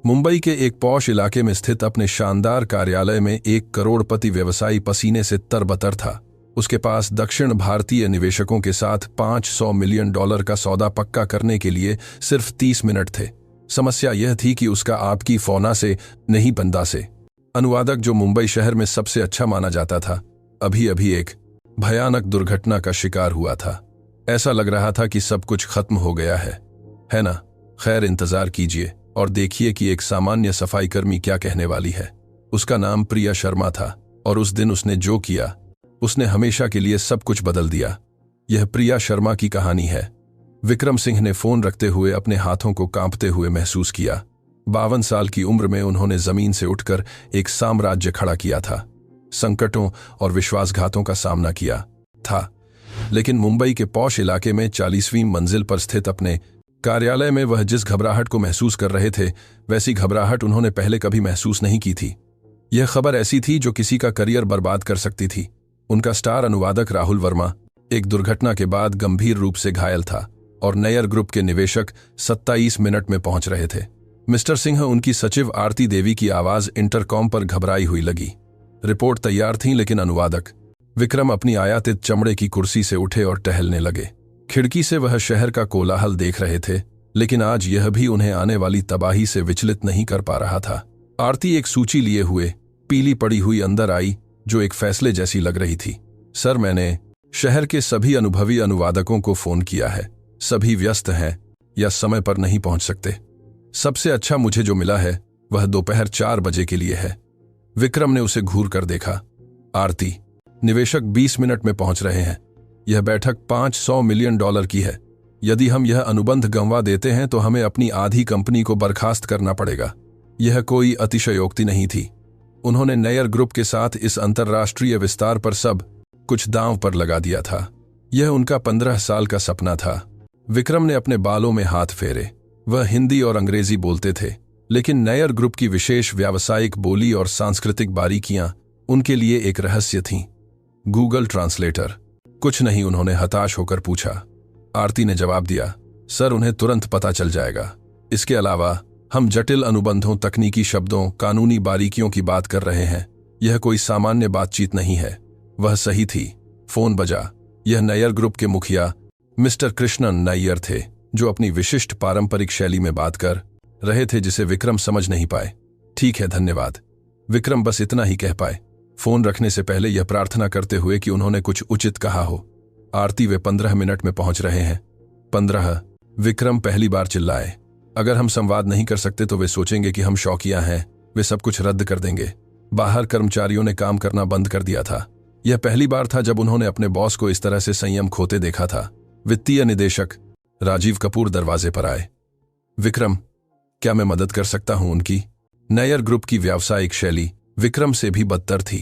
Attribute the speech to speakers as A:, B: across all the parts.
A: मुंबई के एक पॉश इलाके में स्थित अपने शानदार कार्यालय में एक करोड़पति व्यवसायी पसीने से तरबतर था। उसके पास दक्षिण भारतीय निवेशकों के साथ $500 मिलियन का सौदा पक्का करने के लिए सिर्फ 30 मिनट थे। समस्या यह थी कि उसका आपकी फोना से नहीं बंदा से अनुवादक, जो मुंबई शहर में सबसे अच्छा माना जाता था, अभी अभी एक भयानक दुर्घटना का शिकार हुआ था। ऐसा लग रहा था कि सब कुछ खत्म हो गया है ना? खैर, इंतजार कीजिए और देखिए कि एक सामान्य सफाई कर्मी क्या कहने वाली है। उसका नाम प्रिया शर्मा था और उस दिन उसने जो किया, उसने हमेशा के लिए सब कुछ बदल दिया। यह प्रिया शर्मा की कहानी है। विक्रम सिंह ने फोन रखते हुए अपने हाथों को कांपते हुए महसूस किया। 52 साल की उम्र में उन्होंने जमीन से उठकर एक साम्राज्य खड़ा किया था, संकटों और विश्वासघातों का सामना किया था। लेकिन मुंबई के पॉश इलाके में 40वीं मंजिल पर स्थित अपने कार्यालय में वह जिस घबराहट को महसूस कर रहे थे, वैसी घबराहट उन्होंने पहले कभी महसूस नहीं की थी। यह खबर ऐसी थी जो किसी का करियर बर्बाद कर सकती थी। उनका स्टार अनुवादक राहुल वर्मा एक दुर्घटना के बाद गंभीर रूप से घायल था और नयर ग्रुप के निवेशक 27 मिनट में पहुंच रहे थे। मिस्टर सिंह, उनकी सचिव आरती देवी की आवाज इंटरकॉम पर घबराई हुई लगी। रिपोर्ट तैयार थी, लेकिन अनुवादक विक्रम अपनी आयातित चमड़े की कुर्सी से उठे और टहलने लगे। खिड़की से वह शहर का कोलाहल देख रहे थे, लेकिन आज यह भी उन्हें आने वाली तबाही से विचलित नहीं कर पा रहा था। आरती एक सूची लिए हुए पीली पड़ी हुई अंदर आई, जो एक फैसले जैसी लग रही थी। सर, मैंने शहर के सभी अनुभवी अनुवादकों को फोन किया है। सभी व्यस्त हैं या समय पर नहीं पहुंच सकते। सबसे अच्छा मुझे जो मिला है वह दोपहर 4 बजे के लिए है। विक्रम ने उसे घूर कर देखा। आरती, निवेशक 20 मिनट में पहुंच रहे हैं। यह बैठक $500 मिलियन की है। यदि हम यह अनुबंध गंवा देते हैं तो हमें अपनी आधी कंपनी को बर्खास्त करना पड़ेगा। यह कोई अतिशयोक्ति नहीं थी। उन्होंने नयर ग्रुप के साथ इस अंतर्राष्ट्रीय विस्तार पर सब कुछ दांव पर लगा दिया था। यह उनका 15 साल का सपना था। विक्रम ने अपने बालों में हाथ फेरे। वह हिंदी और अंग्रेजी बोलते थे, लेकिन नयर ग्रुप की विशेष व्यावसायिक बोली और सांस्कृतिक बारीकियां उनके लिए एक रहस्य थीं। Google translator? कुछ नहीं, उन्होंने हताश होकर पूछा। आरती ने जवाब दिया, सर, उन्हें तुरंत पता चल जाएगा। इसके अलावा हम जटिल अनुबंधों, तकनीकी शब्दों, कानूनी बारीकियों की बात कर रहे हैं। यह कोई सामान्य बातचीत नहीं है। वह सही थी। फोन बजा। यह नयर ग्रुप के मुखिया मिस्टर कृष्णन नायर थे, जो अपनी विशिष्ट पारंपरिक शैली में बात कर रहे थे जिसे विक्रम समझ नहीं पाए। ठीक है, धन्यवाद। विक्रम बस इतना ही कह पाए, फोन रखने से पहले यह प्रार्थना करते हुए कि उन्होंने कुछ उचित कहा हो। आरती, वे 15 मिनट में पहुंच रहे हैं। 15? विक्रम पहली बार चिल्लाए। अगर हम संवाद नहीं कर सकते तो वे सोचेंगे कि हम शौकिया हैं। वे सब कुछ रद्द कर देंगे। बाहर कर्मचारियों ने काम करना बंद कर दिया था। यह पहली बार था जब उन्होंने अपने बॉस को इस तरह से संयम खोते देखा था। वित्तीय निदेशक राजीव कपूर दरवाजे पर आए। विक्रम, क्या मैं मदद कर सकता हूं उनकी? नयर ग्रुप की व्यावसायिक शैली विक्रम से भी बदतर थी।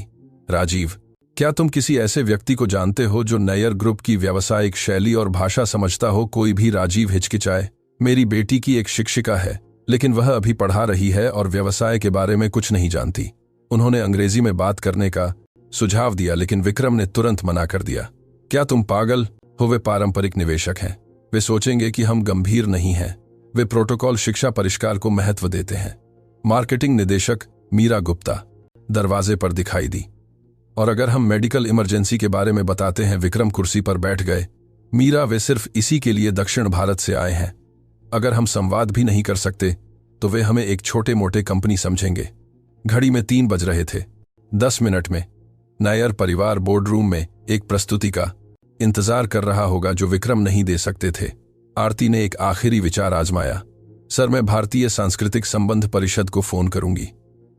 A: राजीव, क्या तुम किसी ऐसे व्यक्ति को जानते हो जो नयर ग्रुप की व्यावसायिक शैली और भाषा समझता हो? कोई भी? राजीव हिचकिचाए। मेरी बेटी की एक शिक्षिका है, लेकिन वह अभी पढ़ा रही है और व्यवसाय के बारे में कुछ नहीं जानती। उन्होंने अंग्रेजी में बात करने का सुझाव दिया, लेकिन विक्रम ने तुरंत मना कर दिया। क्या तुम पागल हो? वे पारंपरिक निवेशक हैं। वे सोचेंगे कि हम गंभीर नहीं हैं। वे प्रोटोकॉल, शिक्षा, परिष्कार को महत्व देते हैं। मार्केटिंग निदेशक मीरा गुप्ता दरवाजे पर दिखाई दी। और अगर हम मेडिकल इमरजेंसी के बारे में बताते हैं? विक्रम कुर्सी पर बैठ गए। मीरा, वे सिर्फ इसी के लिए दक्षिण भारत से आए हैं। अगर हम संवाद भी नहीं कर सकते तो वे हमें एक छोटे मोटे कंपनी समझेंगे। घड़ी में 3 बज रहे थे। 10 मिनट में नायर परिवार बोर्डरूम में एक प्रस्तुति का इंतजार कर रहा होगा जो विक्रम नहीं दे सकते थे। आरती ने एक आखिरी विचार आजमाया। सर, मैं भारतीय सांस्कृतिक संबंध परिषद को फोन करूंगी।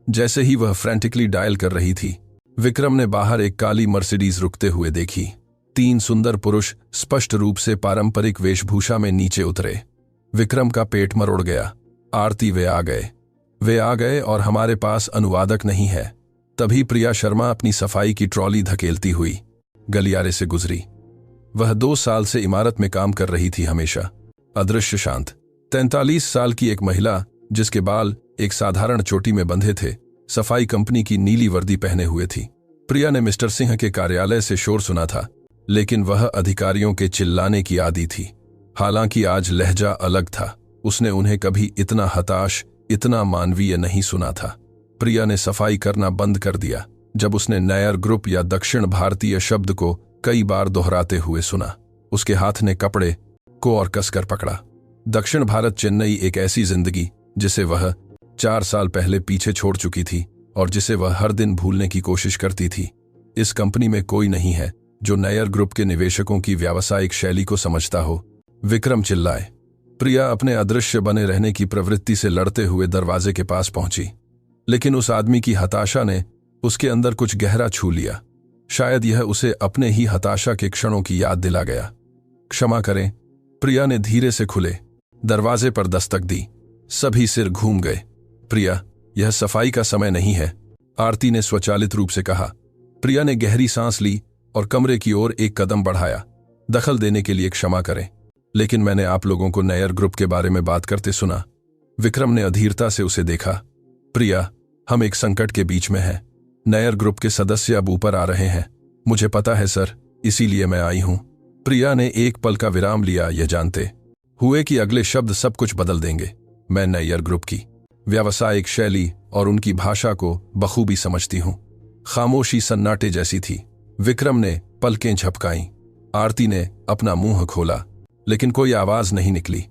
A: जैसे ही वह फ्रैंटिकली डायल कर रही थी, विक्रम ने बाहर एक काली मर्सिडीज रुकते हुए देखी। 3 सुंदर पुरुष स्पष्ट रूप से पारंपरिक वेशभूषा में नीचे उतरे। विक्रम का पेट मरोड़ गया। आरती, वे आ गए। वे आ गए और हमारे पास अनुवादक नहीं है। तभी प्रिया शर्मा अपनी सफाई की ट्रॉली धकेलती हुई गलियारे से गुजरी। वह 2 साल से इमारत में काम कर रही थी, हमेशा अदृश्य, शांत। 43 साल की एक महिला जिसके बाल एक साधारण चोटी में बंधे थे, सफाई कंपनी की नीली वर्दी पहने हुए थी। प्रिया ने मिस्टर सिंह के कार्यालय से शोर सुना था, लेकिन वह अधिकारियों के चिल्लाने की आदी थी। हालांकि आज लहजा अलग था। उसने उन्हें कभी इतना हताश इतना मानवीय नहीं सुना था। प्रिया ने सफाई करना बंद कर दिया जब उसने नायर ग्रुप या दक्षिण भारतीय शब्द को कई बार दोहराते हुए सुना। उसके हाथ ने कपड़े को और कसकर पकड़ा। दक्षिण भारत चेन्नई एक ऐसी जिंदगी जिसे वह 4 साल पहले पीछे छोड़ चुकी थी और जिसे वह हर दिन भूलने की कोशिश करती थी। इस कंपनी में कोई नहीं है जो नायर ग्रुप के निवेशकों की व्यावसायिक शैली को समझता हो। विक्रम चिल्लाए। प्रिया अपने अदृश्य बने रहने की प्रवृत्ति से लड़ते हुए दरवाजे के पास पहुंची, लेकिन उस आदमी की हताशा ने उसके अंदर कुछ गहरा छू लिया। शायद यह उसे अपने ही हताशा के क्षणों की याद दिला गया। क्षमा करें, प्रिया ने धीरे से खुले दरवाजे पर दस्तक दी। सभी सिर घूम गए। प्रिया, यह सफाई का समय नहीं है, आरती ने स्वचालित रूप से कहा। प्रिया ने गहरी सांस ली और कमरे की ओर एक कदम बढ़ाया। दखल देने के लिए क्षमा करें, लेकिन मैंने आप लोगों को नायर ग्रुप के बारे में बात करते सुना। विक्रम ने अधीरता से उसे देखा। प्रिया, हम एक संकट के बीच में हैं। नायर ग्रुप के सदस्य अब ऊपर आ रहे हैं। मुझे पता है सर, इसीलिए मैं आई हूं। प्रिया ने एक पल का विराम लिया, यह जानते हुए कि अगले शब्द सब कुछ बदल देंगे। मैं नायर ग्रुप की व्यावसायिक शैली और उनकी भाषा को बखूबी समझती हूं। खामोशी सन्नाटे जैसी थी। विक्रम ने पलकें झपकाईं। आरती ने अपना मुंह खोला, लेकिन कोई आवाज नहीं निकली।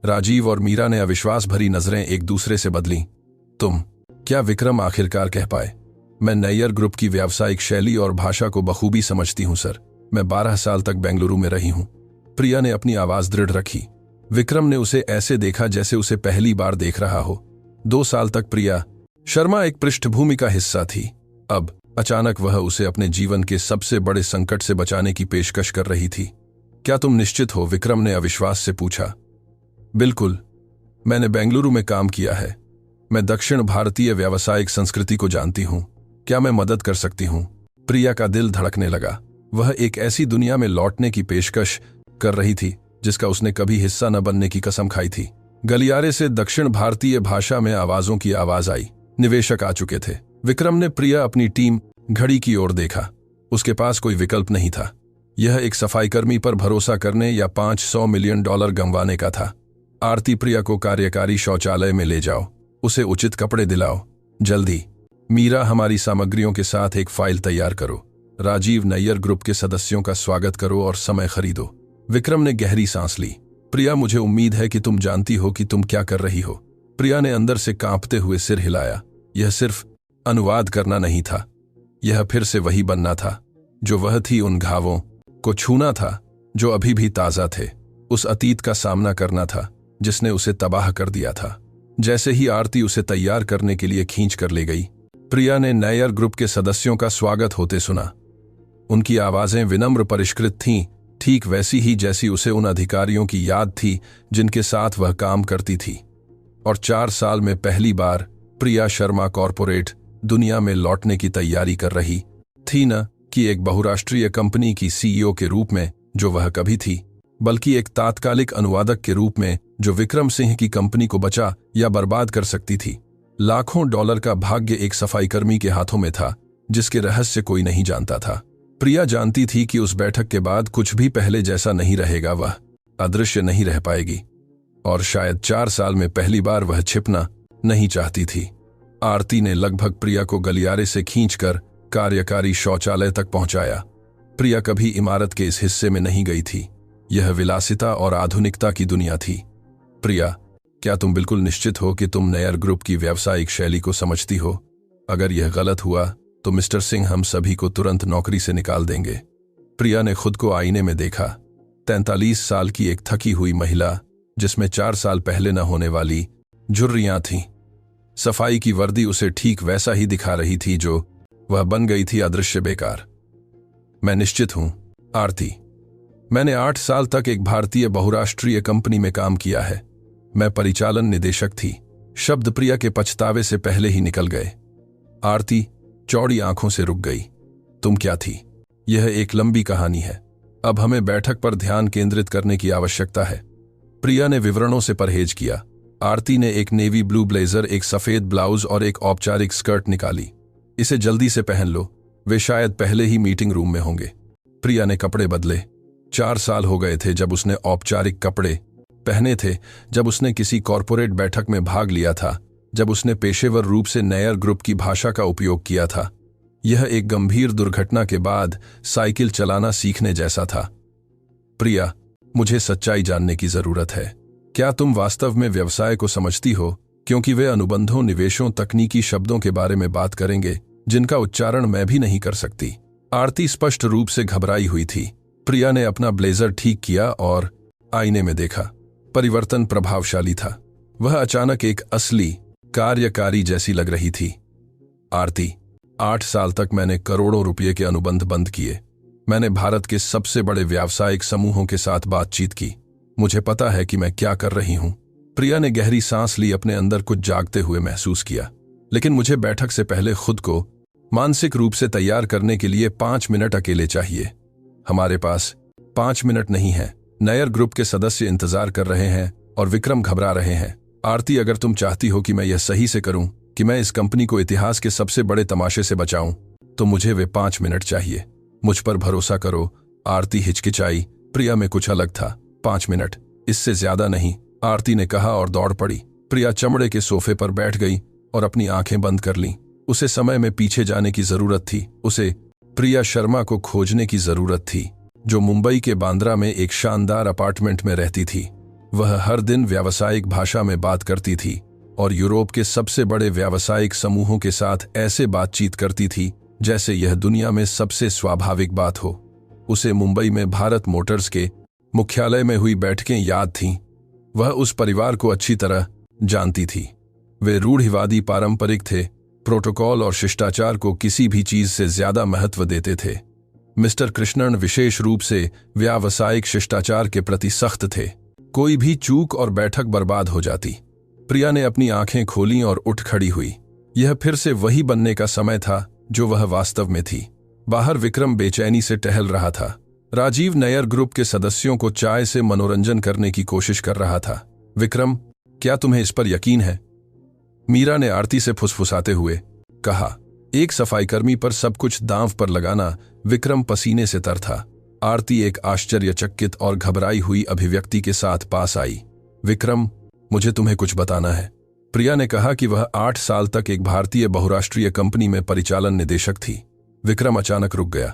A: राजीव और मीरा ने अविश्वास भरी नजरें एक दूसरे से बदलीं। तुम? क्या विक्रम आखिरकार कह पाए। मैं नायर ग्रुप की व्यावसायिक शैली और भाषा को बखूबी समझती हूं सर। मैं 12 साल तक बेंगलुरु में रही हूं। प्रिया ने अपनी आवाज दृढ़ रखी। विक्रम ने उसे ऐसे देखा जैसे उसे पहली बार देख रहा हो। 2 साल तक प्रिया शर्मा एक पृष्ठभूमि का हिस्सा थी। अब अचानक वह उसे अपने जीवन के सबसे बड़े संकट से बचाने की पेशकश कर रही थी। क्या तुम निश्चित हो? विक्रम ने अविश्वास से पूछा। बिल्कुल, मैंने बेंगलुरु में काम किया है। मैं दक्षिण भारतीय व्यावसायिक संस्कृति को जानती हूं। क्या मैं मदद कर सकती हूं? प्रिया का दिल धड़कने लगा। वह एक ऐसी दुनिया में लौटने की पेशकश कर रही थी जिसका उसने कभी हिस्सा न बनने की कसम खाई थी। गलियारे से दक्षिण भारतीय भाषा में आवाजों की आवाज आई। निवेशक आ चुके थे। विक्रम ने प्रिया अपनी टीम घड़ी की ओर देखा। उसके पास कोई विकल्प नहीं था। यह एक सफाईकर्मी पर भरोसा करने या $500 मिलियन गंवाने का था। आरती, प्रिया को कार्यकारी शौचालय में ले जाओ। उसे उचित कपड़े दिलाओ, जल्दी। मीरा, हमारी सामग्रियों के साथ एक फाइल तैयार करो। राजीव, नायर ग्रुप के सदस्यों का स्वागत करो और समय खरीदो। विक्रम ने गहरी सांस ली। प्रिया, मुझे उम्मीद है कि तुम जानती हो कि तुम क्या कर रही हो। प्रिया ने अंदर से कांपते हुए सिर हिलाया। यह सिर्फ अनुवाद करना नहीं था, यह फिर से वही बनना था जो वह थी। उन घावों को छूना था जो अभी भी ताजा थे। उस अतीत का सामना करना था जिसने उसे तबाह कर दिया था। जैसे ही आरती उसे तैयार करने के लिए खींच कर ले गई, प्रिया ने नायर ग्रुप के सदस्यों का स्वागत होते सुना। उनकी आवाजें विनम्र परिष्कृत थीं, ठीक वैसी ही जैसी उसे उन अधिकारियों की याद थी जिनके साथ वह काम करती थी। और 4 साल में पहली बार प्रिया शर्मा कॉरपोरेट दुनिया में लौटने की तैयारी कर रही थी, न कि एक बहुराष्ट्रीय कंपनी की सीईओ के रूप में जो वह कभी थी, बल्कि एक तात्कालिक अनुवादक के रूप में जो विक्रम सिंह की कंपनी को बचा या बर्बाद कर सकती थी। लाखों डॉलर का भाग्य एक सफाईकर्मी के हाथों में था जिसके रहस्य कोई नहीं जानता था। प्रिया जानती थी कि उस बैठक के बाद कुछ भी पहले जैसा नहीं रहेगा। वह अदृश्य नहीं रह पाएगी और शायद 4 साल में पहली बार वह छिपना नहीं चाहती थी। आरती ने लगभग प्रिया को गलियारे से खींचकर कार्यकारी शौचालय तक पहुंचाया। प्रिया कभी इमारत के इस हिस्से में नहीं गई थी। यह विलासिता और आधुनिकता की दुनिया थी। प्रिया, क्या तुम बिल्कुल निश्चित हो कि तुम नायर ग्रुप की व्यावसायिक शैली को समझती हो? अगर यह गलत हुआ तो मिस्टर सिंह हम सभी को तुरंत नौकरी से निकाल देंगे। प्रिया ने खुद को आईने में देखा। 43 साल की एक थकी हुई महिला जिसमें 4 साल पहले न होने वाली झुर्रियां थीं। सफाई की वर्दी उसे ठीक वैसा ही दिखा रही थी जो वह बन गई थी, अदृश्य बेकार। मैं निश्चित हूं, आरती। मैंने 8 साल तक एक भारतीय बहुराष्ट्रीय कंपनी में काम किया है। मैं परिचालन निदेशक थी। शब्द प्रिया के पछतावे से पहले ही निकल गए। आरती चौड़ी आंखों से रुक गई। तुम क्या थी? यह एक लंबी कहानी है। अब हमें बैठक पर ध्यान केंद्रित करने की आवश्यकता है। प्रिया ने विवरणों से परहेज किया। आरती ने एक नेवी ब्लू ब्लेजर, एक सफेद ब्लाउज और एक औपचारिक स्कर्ट निकाली। इसे जल्दी से पहन लो, वे शायद पहले ही मीटिंग रूम में होंगे। प्रिया ने कपड़े बदले। 4 साल हो गए थे जब उसने औपचारिक कपड़े पहने थे, जब उसने किसी कॉरपोरेट बैठक में भाग लिया था जब उसने पेशेवर रूप से नायर ग्रुप की भाषा का उपयोग किया था। यह एक गंभीर दुर्घटना के बाद साइकिल चलाना सीखने जैसा था। प्रिया, मुझे सच्चाई जानने की जरूरत है। क्या तुम वास्तव में व्यवसाय को समझती हो? क्योंकि वे अनुबंधों, निवेशों, तकनीकी शब्दों के बारे में बात करेंगे जिनका उच्चारण मैं भी नहीं कर सकती। आरती स्पष्ट रूप से घबराई हुई थी। प्रिया ने अपना ब्लेजर ठीक किया और आईने में देखा। परिवर्तन प्रभावशाली था। वह अचानक एक असली कार्यकारी जैसी लग रही थी। आरती, 8 साल तक मैंने करोड़ों रुपये के अनुबंध बंद किए। मैंने भारत के सबसे बड़े व्यावसायिक समूहों के साथ बातचीत की। मुझे पता है कि मैं क्या कर रही हूं। प्रिया ने गहरी सांस ली, अपने अंदर कुछ जागते हुए महसूस किया। लेकिन मुझे बैठक से पहले खुद को मानसिक रूप से तैयार करने के लिए 5 मिनट अकेले चाहिए। हमारे पास 5 मिनट नहीं है। नायर ग्रुप के सदस्य इंतजार कर रहे हैं और विक्रम घबरा रहे हैं। आरती, अगर तुम चाहती हो कि मैं यह सही से करूं, कि मैं इस कंपनी को इतिहास के सबसे बड़े तमाशे से बचाऊं, तो मुझे वे 5 मिनट चाहिए। मुझ पर भरोसा करो। आरती हिचकिचाई। प्रिया में कुछ अलग था। 5 मिनट, इससे ज्यादा नहीं, आरती ने कहा और दौड़ पड़ी। प्रिया चमड़े के सोफे पर बैठ गई और अपनी आंखें बंद कर लीं। उसे समय में पीछे जाने की जरूरत थी। उसे प्रिया शर्मा को खोजने की जरूरत थी, जो मुंबई के बांद्रा में एक शानदार अपार्टमेंट में रहती थी। वह हर दिन व्यावसायिक भाषा में बात करती थी और यूरोप के सबसे बड़े व्यावसायिक समूहों के साथ ऐसे बातचीत करती थी जैसे यह दुनिया में सबसे स्वाभाविक बात हो। उसे मुंबई में भारत मोटर्स के मुख्यालय में हुई बैठकें याद थीं। वह उस परिवार को अच्छी तरह जानती थी। वे रूढ़िवादी पारंपरिक थे, प्रोटोकॉल और शिष्टाचार को किसी भी चीज से ज्यादा महत्व देते थे। मिस्टर कृष्णन विशेष रूप से व्यावसायिक शिष्टाचार के प्रति सख्त थे। कोई भी चूक और बैठक बर्बाद हो जाती। प्रिया ने अपनी आंखें खोलीं और उठ खड़ी हुई। यह फिर से वही बनने का समय था जो वह वास्तव में थी। बाहर विक्रम बेचैनी से टहल रहा था। राजीव नायर ग्रुप के सदस्यों को चाय से मनोरंजन करने की कोशिश कर रहा था। विक्रम, क्या तुम्हें इस पर यकीन है? मीरा ने आरती से फुसफुसाते हुए कहा। एक सफाईकर्मी पर सब कुछ दांव पर लगाना। विक्रम पसीने से तर था। आरती एक आश्चर्यचकित और घबराई हुई अभिव्यक्ति के साथ पास आई। विक्रम, मुझे तुम्हें कुछ बताना है। प्रिया ने कहा कि वह 8 साल तक एक भारतीय बहुराष्ट्रीय कंपनी में परिचालन निदेशक थी। विक्रम अचानक रुक गया।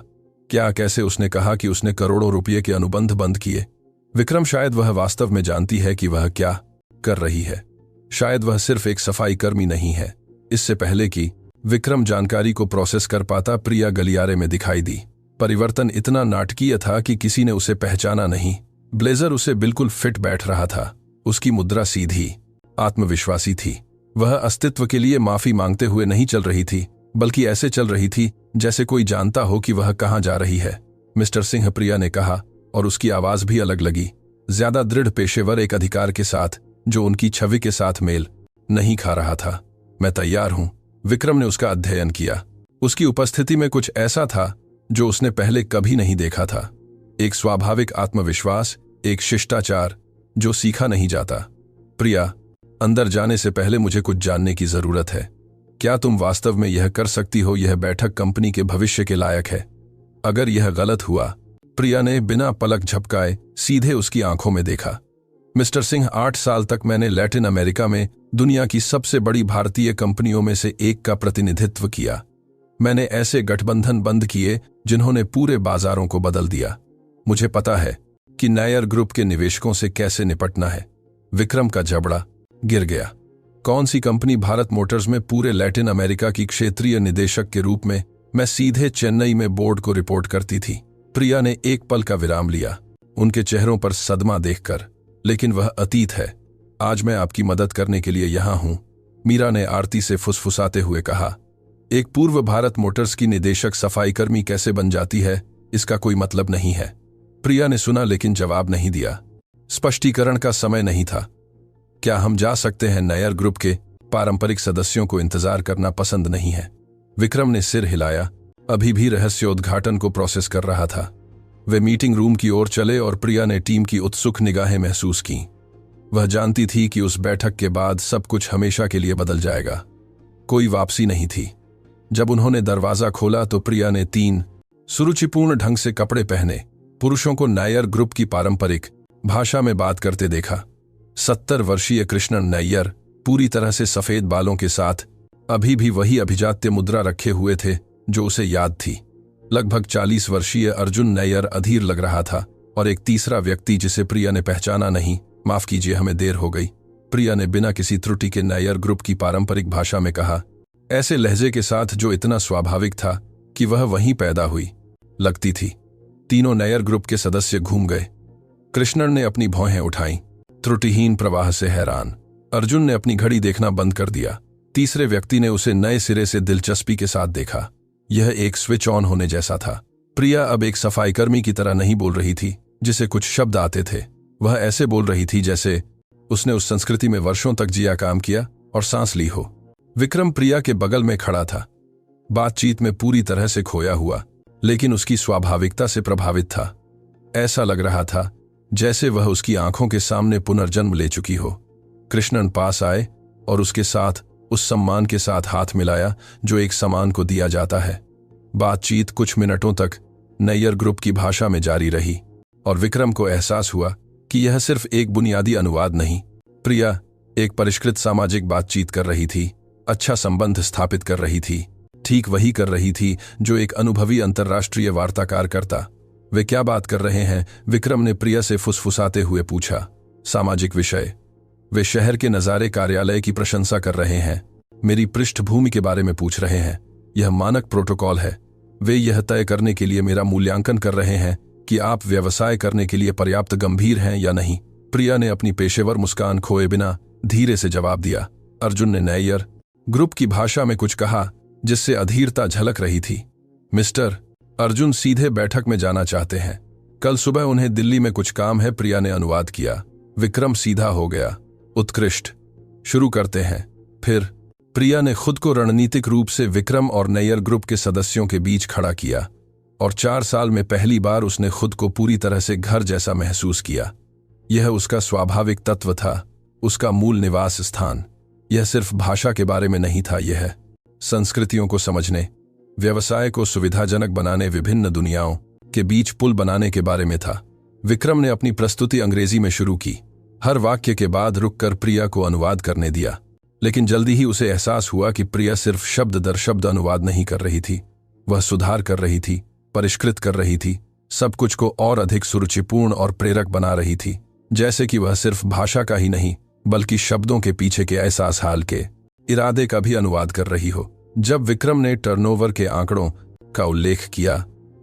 A: क्या, कैसे? उसने कहा कि उसने करोड़ों रुपये के अनुबंध बंद किए। विक्रम, शायद वह वास्तव में जानती है कि वह क्या कर रही है। शायद वह सिर्फ एक सफाई कर्मी नहीं है। इससे पहले कि विक्रम जानकारी को प्रोसेस कर पाता, प्रिया गलियारे में दिखाई दी। परिवर्तन इतना नाटकीय था कि किसी ने उसे पहचाना नहीं। ब्लेजर उसे बिल्कुल फिट बैठ रहा था। उसकी मुद्रा सीधी, आत्मविश्वासी थी। वह अस्तित्व के लिए माफी मांगते हुए नहीं चल रही थी, बल्कि ऐसे चल रही थी जैसे कोई जानता हो कि वह कहां जा रही है। मिस्टर सिंह, प्रिया ने कहा, और उसकी आवाज भी अलग लगी, ज्यादा दृढ़, पेशेवर, एक अधिकार के साथ जो उनकी छवि के साथ मेल नहीं खा रहा था। मैं तैयार हूं। विक्रम ने उसका अध्ययन किया। उसकी उपस्थिति में कुछ ऐसा था जो उसने पहले कभी नहीं देखा था। एक स्वाभाविक आत्मविश्वास, एक शिष्टाचार जो सीखा नहीं जाता। प्रिया, अंदर जाने से पहले मुझे कुछ जानने की जरूरत है। क्या तुम वास्तव में यह कर सकती हो? यह बैठक कंपनी के भविष्य के लायक है। अगर यह गलत हुआ? प्रिया ने बिना पलक झपकाए सीधे उसकी आंखों में देखा। मिस्टर सिंह, 8 साल तक मैंने लैटिन अमेरिका में दुनिया की सबसे बड़ी भारतीय कंपनियों में से एक का प्रतिनिधित्व किया। मैंने ऐसे गठबंधन बंद किए जिन्होंने पूरे बाजारों को बदल दिया। मुझे पता है कि नायर ग्रुप के निवेशकों से कैसे निपटना है। विक्रम का जबड़ा गिर गया। कौन सी कंपनी? भारत मोटर्स में पूरे लैटिन अमेरिका की क्षेत्रीय निदेशक के रूप में मैं सीधे चेन्नई में बोर्ड को रिपोर्ट करती थी। प्रिया ने एक पल का विराम लिया, उनके चेहरों पर सदमा देखकर। लेकिन वह अतीत है। आज मैं आपकी मदद करने के लिए यहां हूं, मीरा ने आरती से फुसफुसाते हुए कहा। एक पूर्व भारत मोटर्स की निदेशक सफाईकर्मी कैसे बन जाती है, इसका कोई मतलब नहीं है। प्रिया ने सुना लेकिन जवाब नहीं दिया। स्पष्टीकरण का समय नहीं था। क्या हम जा सकते हैं? नायर ग्रुप के पारंपरिक सदस्यों को इंतजार करना पसंद नहीं है। विक्रम ने सिर हिलाया, अभी भी रहस्योद्घाटन को प्रोसेस कर रहा था। वे मीटिंग रूम की ओर चले और प्रिया ने टीम की उत्सुक निगाहें महसूस की। वह जानती थी कि उस बैठक के बाद सब कुछ हमेशा के लिए बदल जाएगा। कोई वापसी नहीं थी। जब उन्होंने दरवाजा खोला तो प्रिया ने 3 सुरुचिपूर्ण ढंग से कपड़े पहने पुरुषों को नायर ग्रुप की पारंपरिक भाषा में बात करते देखा। 70 वर्षीय कृष्णन नायर, पूरी तरह से सफेद बालों के साथ, अभी भी वही अभिजात्य मुद्रा रखे हुए थे जो उसे याद थी। लगभग 40 वर्षीय अर्जुन नैयर अधीर लग रहा था, और एक तीसरा व्यक्ति जिसे प्रिया ने पहचाना नहीं। माफ कीजिए, हमें देर हो गई, प्रिया ने बिना किसी त्रुटि के नैयर ग्रुप की पारंपरिक भाषा में कहा, ऐसे लहजे के साथ जो इतना स्वाभाविक था कि वह वहीं पैदा हुई लगती थी। तीनों नैयर ग्रुप के सदस्य घूम गए। कृष्णन ने अपनी भौहें उठाईं, त्रुटिहीन प्रवाह से हैरान। अर्जुन ने अपनी घड़ी देखना बंद कर दिया। तीसरे व्यक्ति ने उसे नए सिरे से दिलचस्पी के साथ देखा। यह एक स्विच ऑन होने जैसा था। प्रिया अब एक सफाईकर्मी की तरह नहीं बोल रही थी जिसे कुछ शब्द आते थे। वह ऐसे बोल रही थी जैसे उसने उस संस्कृति में वर्षों तक जिया काम किया और सांस ली हो। विक्रम प्रिया के बगल में खड़ा था, बातचीत में पूरी तरह से खोया हुआ, लेकिन उसकी स्वाभाविकता से प्रभावित था। ऐसा लग रहा था जैसे वह उसकी आंखों के सामने पुनर्जन्म ले चुकी हो। कृष्णन पास आए और उसके साथ उस सम्मान के साथ हाथ मिलाया जो एक समान को दिया जाता है। बातचीत कुछ मिनटों तक नैयर ग्रुप की भाषा में जारी रही, और विक्रम को एहसास हुआ कि यह सिर्फ एक बुनियादी अनुवाद नहीं। प्रिया एक परिष्कृत सामाजिक बातचीत कर रही थी, अच्छा संबंध स्थापित कर रही थी, ठीक वही कर रही थी जो एक अनुभवी अंतर्राष्ट्रीय वार्ताकार करता। वे क्या बात कर रहे हैं? विक्रम ने प्रिया से फुसफुसाते हुए पूछा। सामाजिक विषय। वे शहर के नज़ारे, कार्यालय की प्रशंसा कर रहे हैं, मेरी पृष्ठभूमि के बारे में पूछ रहे हैं। यह मानक प्रोटोकॉल है। वे यह तय करने के लिए मेरा मूल्यांकन कर रहे हैं कि आप व्यवसाय करने के लिए पर्याप्त गंभीर हैं या नहीं। प्रिया ने अपनी पेशेवर मुस्कान खोए बिना धीरे से जवाब दिया। अर्जुन ने नैयर ग्रुप की भाषा में कुछ कहा जिससे अधीरता झलक रही थी। मिस्टर अर्जुन सीधे बैठक में जाना चाहते हैं। कल सुबह उन्हें दिल्ली में कुछ काम है, प्रिया ने अनुवाद किया। विक्रम सीधा हो गया। उत्कृष्ट, शुरू करते हैं। फिर प्रिया ने खुद को रणनीतिक रूप से विक्रम और नैयर ग्रुप के सदस्यों के बीच खड़ा किया, और 4 साल में पहली बार उसने खुद को पूरी तरह से घर जैसा महसूस किया। यह उसका स्वाभाविक तत्व था, उसका मूल निवास स्थान। यह सिर्फ भाषा के बारे में नहीं था, यह संस्कृतियों को समझने, व्यवसाय को सुविधाजनक बनाने, विभिन्न दुनियाओं के बीच पुल बनाने के बारे में था। विक्रम ने अपनी प्रस्तुति अंग्रेजी में शुरू की। हर वाक्य के बाद रुककर प्रिया को अनुवाद करने दिया, लेकिन जल्दी ही उसे एहसास हुआ कि प्रिया सिर्फ शब्द दर शब्द अनुवाद नहीं कर रही थी, वह सुधार कर रही थी, परिष्कृत कर रही थी, सब कुछ को और अधिक सुरुचिपूर्ण और प्रेरक बना रही थी, जैसे कि वह सिर्फ भाषा का ही नहीं बल्कि शब्दों के पीछे के एहसास, हाल के इरादे का भी अनुवाद कर रही हो। जब विक्रम ने टर्नओवर के आंकड़ों का उल्लेख किया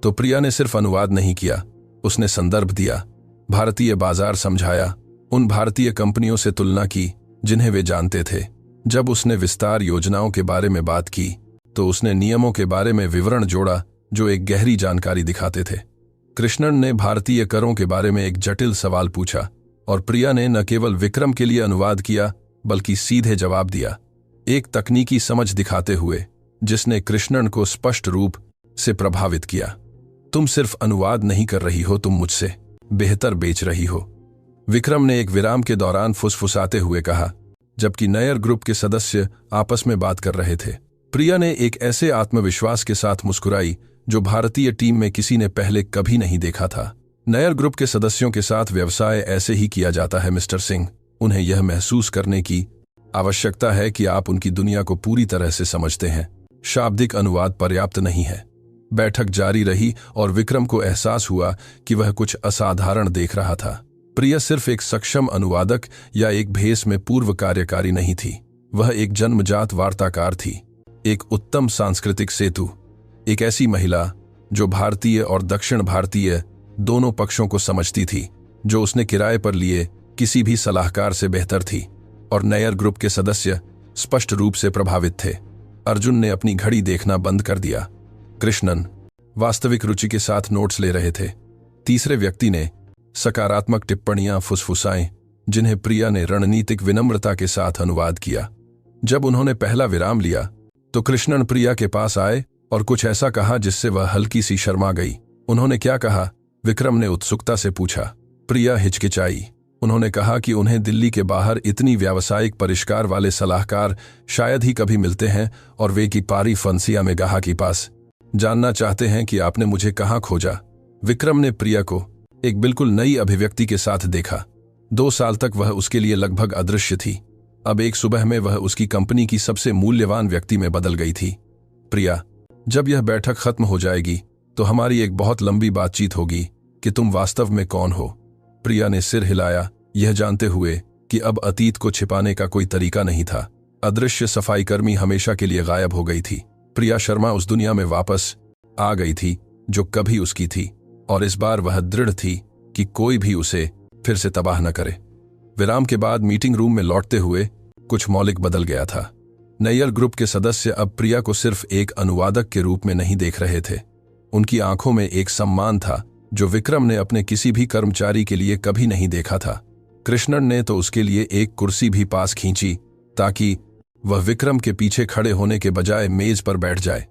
A: तो प्रिया ने सिर्फ अनुवाद नहीं किया, उसने संदर्भ दिया, भारतीय बाजार समझाया, उन भारतीय कंपनियों से तुलना की जिन्हें वे जानते थे। जब उसने विस्तार योजनाओं के बारे में बात की तो उसने नियमों के बारे में विवरण जोड़ा जो एक गहरी जानकारी दिखाते थे। कृष्णन ने भारतीय करों के बारे में एक जटिल सवाल पूछा, और प्रिया ने न केवल विक्रम के लिए अनुवाद किया बल्कि सीधे जवाब दिया, एक तकनीकी समझ दिखाते हुए जिसने कृष्णन को स्पष्ट रूप से प्रभावित किया। तुम सिर्फ अनुवाद नहीं कर रही हो, तुम मुझसे बेहतर बेच रही हो, विक्रम ने एक विराम के दौरान फुसफुसाते हुए कहा, जबकि नैयर ग्रुप के सदस्य आपस में बात कर रहे थे। प्रिया ने एक ऐसे आत्मविश्वास के साथ मुस्कुराई जो भारतीय टीम में किसी ने पहले कभी नहीं देखा था। नैयर ग्रुप के सदस्यों के साथ व्यवसाय ऐसे ही किया जाता है मिस्टर सिंह। उन्हें यह महसूस करने की आवश्यकता है कि आप उनकी दुनिया को पूरी तरह से समझते हैं। शाब्दिक अनुवाद पर्याप्त नहीं है। बैठक जारी रही और विक्रम को एहसास हुआ कि वह कुछ असाधारण देख रहा था। प्रिया सिर्फ एक सक्षम अनुवादक या एक भेस में पूर्व कार्यकारी नहीं थी, वह एक जन्मजात वार्ताकार थी, एक उत्तम सांस्कृतिक सेतु, एक ऐसी महिला जो भारतीय और दक्षिण भारतीय दोनों पक्षों को समझती थी, जो उसने किराए पर लिए किसी भी सलाहकार से बेहतर थी। और नैयर ग्रुप के सदस्य स्पष्ट रूप से प्रभावित थे। अर्जुन ने अपनी घड़ी देखना बंद कर दिया। कृष्णन वास्तविक रुचि के साथ नोट्स ले रहे थे। तीसरे व्यक्ति ने सकारात्मक टिप्पणियां फुसफुसाएं जिन्हें प्रिया ने रणनीतिक विनम्रता के साथ अनुवाद किया। जब उन्होंने पहला विराम लिया तो कृष्णन प्रिया के पास आए और कुछ ऐसा कहा जिससे वह हल्की सी शर्मा गई। उन्होंने क्या कहा? विक्रम ने उत्सुकता से पूछा। प्रिया हिचकिचाई। उन्होंने कहा कि उन्हें दिल्ली के बाहर इतनी व्यावसायिक परिष्कार वाले सलाहकार शायद ही कभी मिलते हैं और वे की पारी फंसिया में गाहा के पास जानना चाहते हैं कि आपने मुझे कहाँ खोजा। विक्रम ने प्रिया को एक बिल्कुल नई अभिव्यक्ति के साथ देखा। 2 साल तक वह उसके लिए लगभग अदृश्य थी। अब एक सुबह में वह उसकी कंपनी की सबसे मूल्यवान व्यक्ति में बदल गई थी। प्रिया, जब यह बैठक खत्म हो जाएगी तो हमारी एक बहुत लंबी बातचीत होगी कि तुम वास्तव में कौन हो। प्रिया ने सिर हिलाया, यह जानते हुए कि अब अतीत को छिपाने का कोई तरीका नहीं था। अदृश्य सफाईकर्मी हमेशा के लिए गायब हो गई थी। प्रिया शर्मा उस दुनिया में वापस आ गई थी जो कभी उसकी थी, और इस बार वह दृढ़ थी कि कोई भी उसे फिर से तबाह न करे। विराम के बाद मीटिंग रूम में लौटते हुए कुछ मौलिक बदल गया था। नैयर ग्रुप के सदस्य अब प्रिया को सिर्फ एक अनुवादक के रूप में नहीं देख रहे थे। उनकी आंखों में एक सम्मान था जो विक्रम ने अपने किसी भी कर्मचारी के लिए कभी नहीं देखा था। कृष्णन ने तो उसके लिए एक कुर्सी भी पास खींची ताकि वह विक्रम के पीछे खड़े होने के बजाय मेज पर बैठ जाए।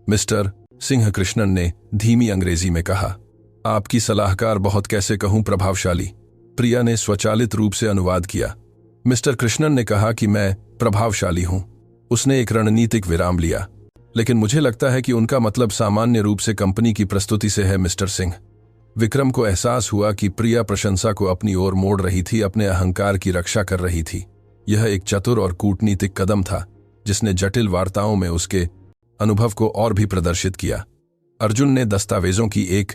A: मिस्टर सिंह, कृष्णन ने धीमी अंग्रेजी में कहा, आपकी सलाहकार बहुत कैसे कहूं प्रभावशाली। प्रिया ने स्वचालित रूप से अनुवाद किया। मिस्टर कृष्णन ने कहा कि मैं प्रभावशाली हूं। उसने एक रणनीतिक विराम लिया, लेकिन मुझे लगता है कि उनका मतलब सामान्य रूप से कंपनी की प्रस्तुति से है मिस्टर सिंह। विक्रम को एहसास हुआ कि प्रिया प्रशंसा को अपनी ओर मोड़ रही थी, अपने अहंकार की रक्षा कर रही थी। यह एक चतुर और कूटनीतिक कदम था जिसने जटिल वार्ताओं में उसके अनुभव को और भी प्रदर्शित किया। अर्जुन ने दस्तावेजों की एक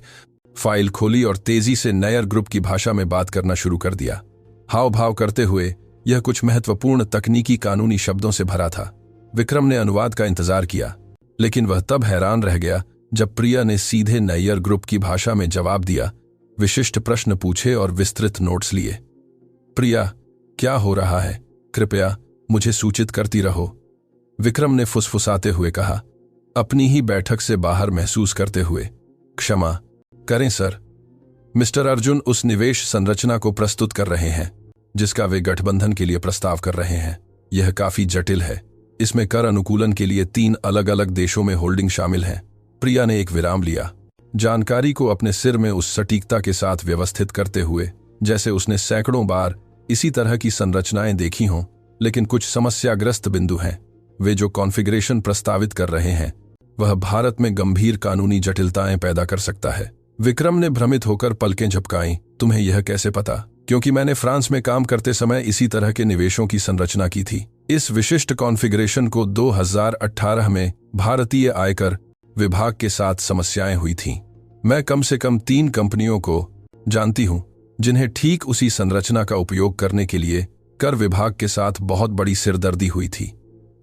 A: फाइल खोली और तेजी से नैयर ग्रुप की भाषा में बात करना शुरू कर दिया। हाव भाव करते हुए यह कुछ महत्वपूर्ण तकनीकी कानूनी शब्दों से भरा था। विक्रम ने अनुवाद का इंतजार किया, लेकिन वह तब हैरान रह गया जब प्रिया ने सीधे नैयर ग्रुप की भाषा में जवाब दिया, विशिष्ट प्रश्न पूछे और विस्तृत नोट्स लिए। प्रिया, क्या हो रहा है? कृपया मुझे सूचित करती रहो, विक्रम ने फुसफुसाते हुए कहा, अपनी ही बैठक से बाहर महसूस करते हुए। क्षमा करें सर। मिस्टर अर्जुन उस निवेश संरचना को प्रस्तुत कर रहे हैं जिसका वे गठबंधन के लिए प्रस्ताव कर रहे हैं। यह काफी जटिल है। इसमें कर अनुकूलन के लिए 3 अलग अलग देशों में होल्डिंग शामिल हैं। प्रिया ने एक विराम लिया, जानकारी को अपने सिर में उस सटीकता के साथ व्यवस्थित करते हुए जैसे उसने सैकड़ों बार इसी तरह की संरचनाएं देखी हों। लेकिन कुछ समस्याग्रस्त बिंदु हैं। वे जो कॉन्फ़िगरेशन प्रस्तावित कर रहे हैं वह भारत में गंभीर कानूनी जटिलताएं पैदा कर सकता है। विक्रम ने भ्रमित होकर पलकें झपकाईं। तुम्हें यह कैसे पता? क्योंकि मैंने फ्रांस में काम करते समय इसी तरह के निवेशों की संरचना की थी। इस विशिष्ट कॉन्फ़िगरेशन को 2018 में भारतीय आयकर विभाग के साथ समस्याएं हुई थीं। मैं कम से कम 3 कंपनियों को जानती हूं जिन्हें ठीक उसी संरचना का उपयोग करने के लिए कर विभाग के साथ बहुत बड़ी सिरदर्दी हुई थी।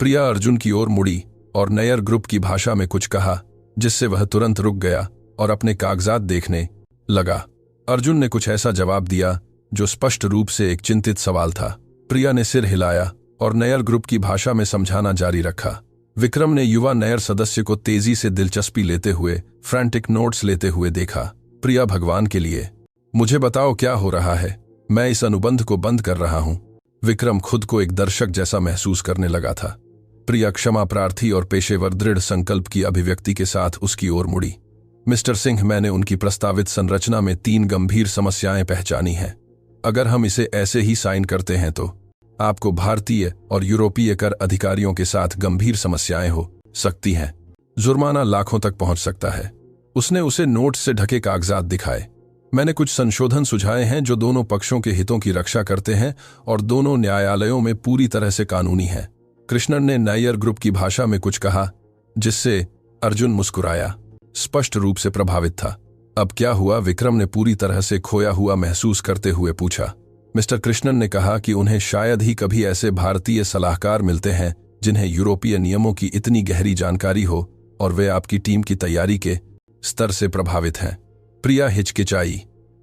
A: प्रिया अर्जुन की ओर मुड़ी और नैयर ग्रुप की भाषा में कुछ कहा, जिससे वह तुरंत रुक गया और अपने कागजात देखने लगा। अर्जुन ने कुछ ऐसा जवाब दिया जो स्पष्ट रूप से एक चिंतित सवाल था। प्रिया ने सिर हिलाया और नैयर ग्रुप की भाषा में समझाना जारी रखा। विक्रम ने युवा नैयर सदस्य को तेजी से दिलचस्पी लेते हुए फ्रैंटिक नोट्स लेते हुए देखा। प्रिया, भगवान के लिए मुझे बताओ क्या हो रहा है। मैं इस अनुबंध को बंद कर रहा हूं। विक्रम खुद को एक दर्शक जैसा महसूस करने लगा था। प्रिया क्षमा प्रार्थी और पेशेवर दृढ़ संकल्प की अभिव्यक्ति के साथ उसकी ओर मुड़ी। मिस्टर सिंह, मैंने उनकी प्रस्तावित संरचना में 3 गंभीर समस्याएं पहचानी हैं। अगर हम इसे ऐसे ही साइन करते हैं तो आपको भारतीय और यूरोपीय कर अधिकारियों के साथ गंभीर समस्याएं हो सकती हैं। जुर्माना लाखों तक पहुंच सकता है। उसने उसे नोट्स से ढके कागजात दिखाए। मैंने कुछ संशोधन सुझाए हैं जो दोनों पक्षों के हितों की रक्षा करते हैं और दोनों न्यायालयों में पूरी तरह से कानूनी हैं। कृष्णन ने नैयर ग्रुप की भाषा में कुछ कहा, जिससे अर्जुन मुस्कुराया, स्पष्ट रूप से प्रभावित था। अब क्या हुआ? विक्रम ने पूरी तरह से खोया हुआ महसूस करते हुए पूछा। मिस्टर कृष्णन ने कहा कि उन्हें शायद ही कभी ऐसे भारतीय सलाहकार मिलते हैं जिन्हें यूरोपीय नियमों की इतनी गहरी जानकारी हो और वे आपकी टीम की तैयारी के स्तर से प्रभावित हैं। प्रिया हिचकिचाई।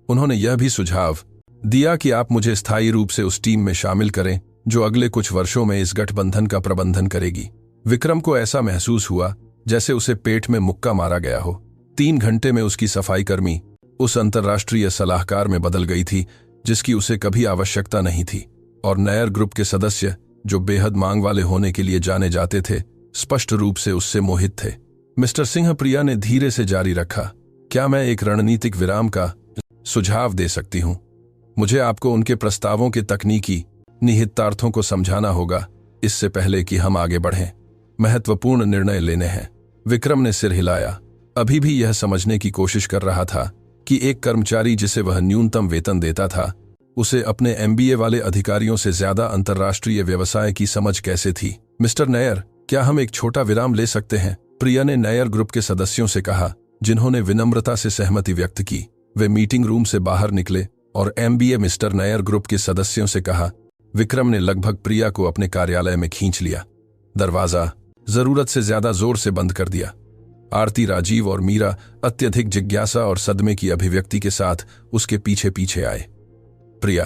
A: उन्होंने यह भी सुझाव दिया कि आप मुझे स्थायी रूप से उस टीम में शामिल करें जो अगले कुछ वर्षों में इस गठबंधन का प्रबंधन करेगी। विक्रम को ऐसा महसूस हुआ जैसे उसे पेट में मुक्का मारा गया हो। 3 घंटे में उसकी सफाईकर्मी उस अंतर्राष्ट्रीय सलाहकार में बदल गई थी जिसकी उसे कभी आवश्यकता नहीं थी, और नैयर ग्रुप के सदस्य जो बेहद मांग वाले होने के लिए जाने जाते थे स्पष्ट रूप से उससे मोहित थे। मिस्टर सिंह, प्रिया ने धीरे से जारी रखा, क्या मैं एक रणनीतिक विराम का सुझाव दे सकती हूं? मुझे आपको उनके प्रस्तावों के तकनीकी निहितार्थों को समझाना होगा इससे पहले कि हम आगे बढ़ें। महत्वपूर्ण निर्णय लेने हैं। विक्रम ने सिर हिलाया, अभी भी यह समझने की कोशिश कर रहा था कि एक कर्मचारी जिसे वह न्यूनतम वेतन देता था उसे अपने एमबीए वाले अधिकारियों से ज्यादा अंतर्राष्ट्रीय व्यवसाय की समझ कैसे थी। मिस्टर नैयर, क्या हम एक छोटा विराम ले सकते हैं? प्रिया ने नैयर ग्रुप के सदस्यों से कहा, जिन्होंने विनम्रता से सहमति व्यक्त की। वे मीटिंग रूम से बाहर निकले और एमबीए मिस्टर नैयर ग्रुप के सदस्यों से कहा। विक्रम ने लगभग प्रिया को अपने कार्यालय में खींच लिया। दरवाजा जरूरत से ज्यादा जोर से बंद कर दिया। आरती, राजीव और मीरा अत्यधिक जिज्ञासा और सदमे की अभिव्यक्ति के साथ उसके पीछे पीछे आए। प्रिया,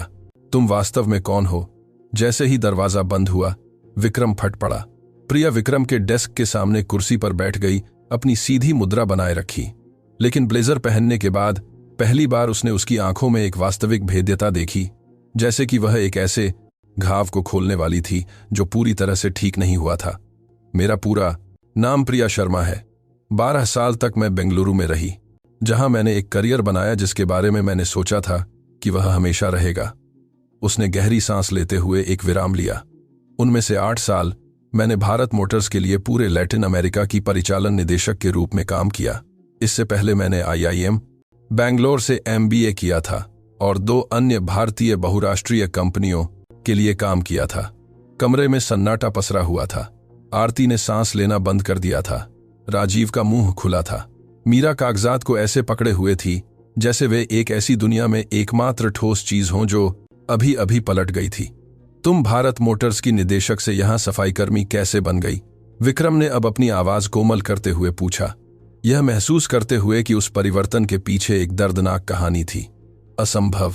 A: तुम वास्तव में कौन हो? जैसे ही दरवाजा बंद हुआ, विक्रम फट पड़ा। प्रिया विक्रम के डेस्क के सामने कुर्सी पर बैठ गई, अपनी सीधी मुद्रा बनाए रखी। लेकिन ब्लेजर पहनने के बाद पहली बार उसने उसकी आंखों में एक वास्तविक भेद्यता देखी, जैसे कि वह एक ऐसे घाव को खोलने वाली थी जो पूरी तरह से ठीक नहीं हुआ था। मेरा पूरा नाम प्रिया शर्मा है। 12 साल तक मैं बेंगलुरु में रही, जहां मैंने एक करियर बनाया जिसके बारे में मैंने सोचा था कि वह हमेशा रहेगा। उसने गहरी सांस लेते हुए एक विराम लिया। उनमें से 8 साल मैंने भारत मोटर्स के लिए पूरे लैटिन अमेरिका की परिचालन निदेशक के रूप में काम किया। इससे पहले मैंने IIM बैंगलोर से MBA किया था और 2 अन्य भारतीय बहुराष्ट्रीय कंपनियों के लिए काम किया था। कमरे में सन्नाटा पसरा हुआ था। आरती ने सांस लेना बंद कर दिया था। राजीव का मुंह खुला था। मीरा कागजात को ऐसे पकड़े हुए थी जैसे वे एक ऐसी दुनिया में एकमात्र ठोस चीज हों जो अभी अभी पलट गई थी। तुम भारत मोटर्स की निदेशक से यहां सफाईकर्मी कैसे बन गई? विक्रम ने अब अपनी आवाज कोमल करते हुए पूछा, यह महसूस करते हुए कि उस परिवर्तन के पीछे एक दर्दनाक कहानी थी। असंभव।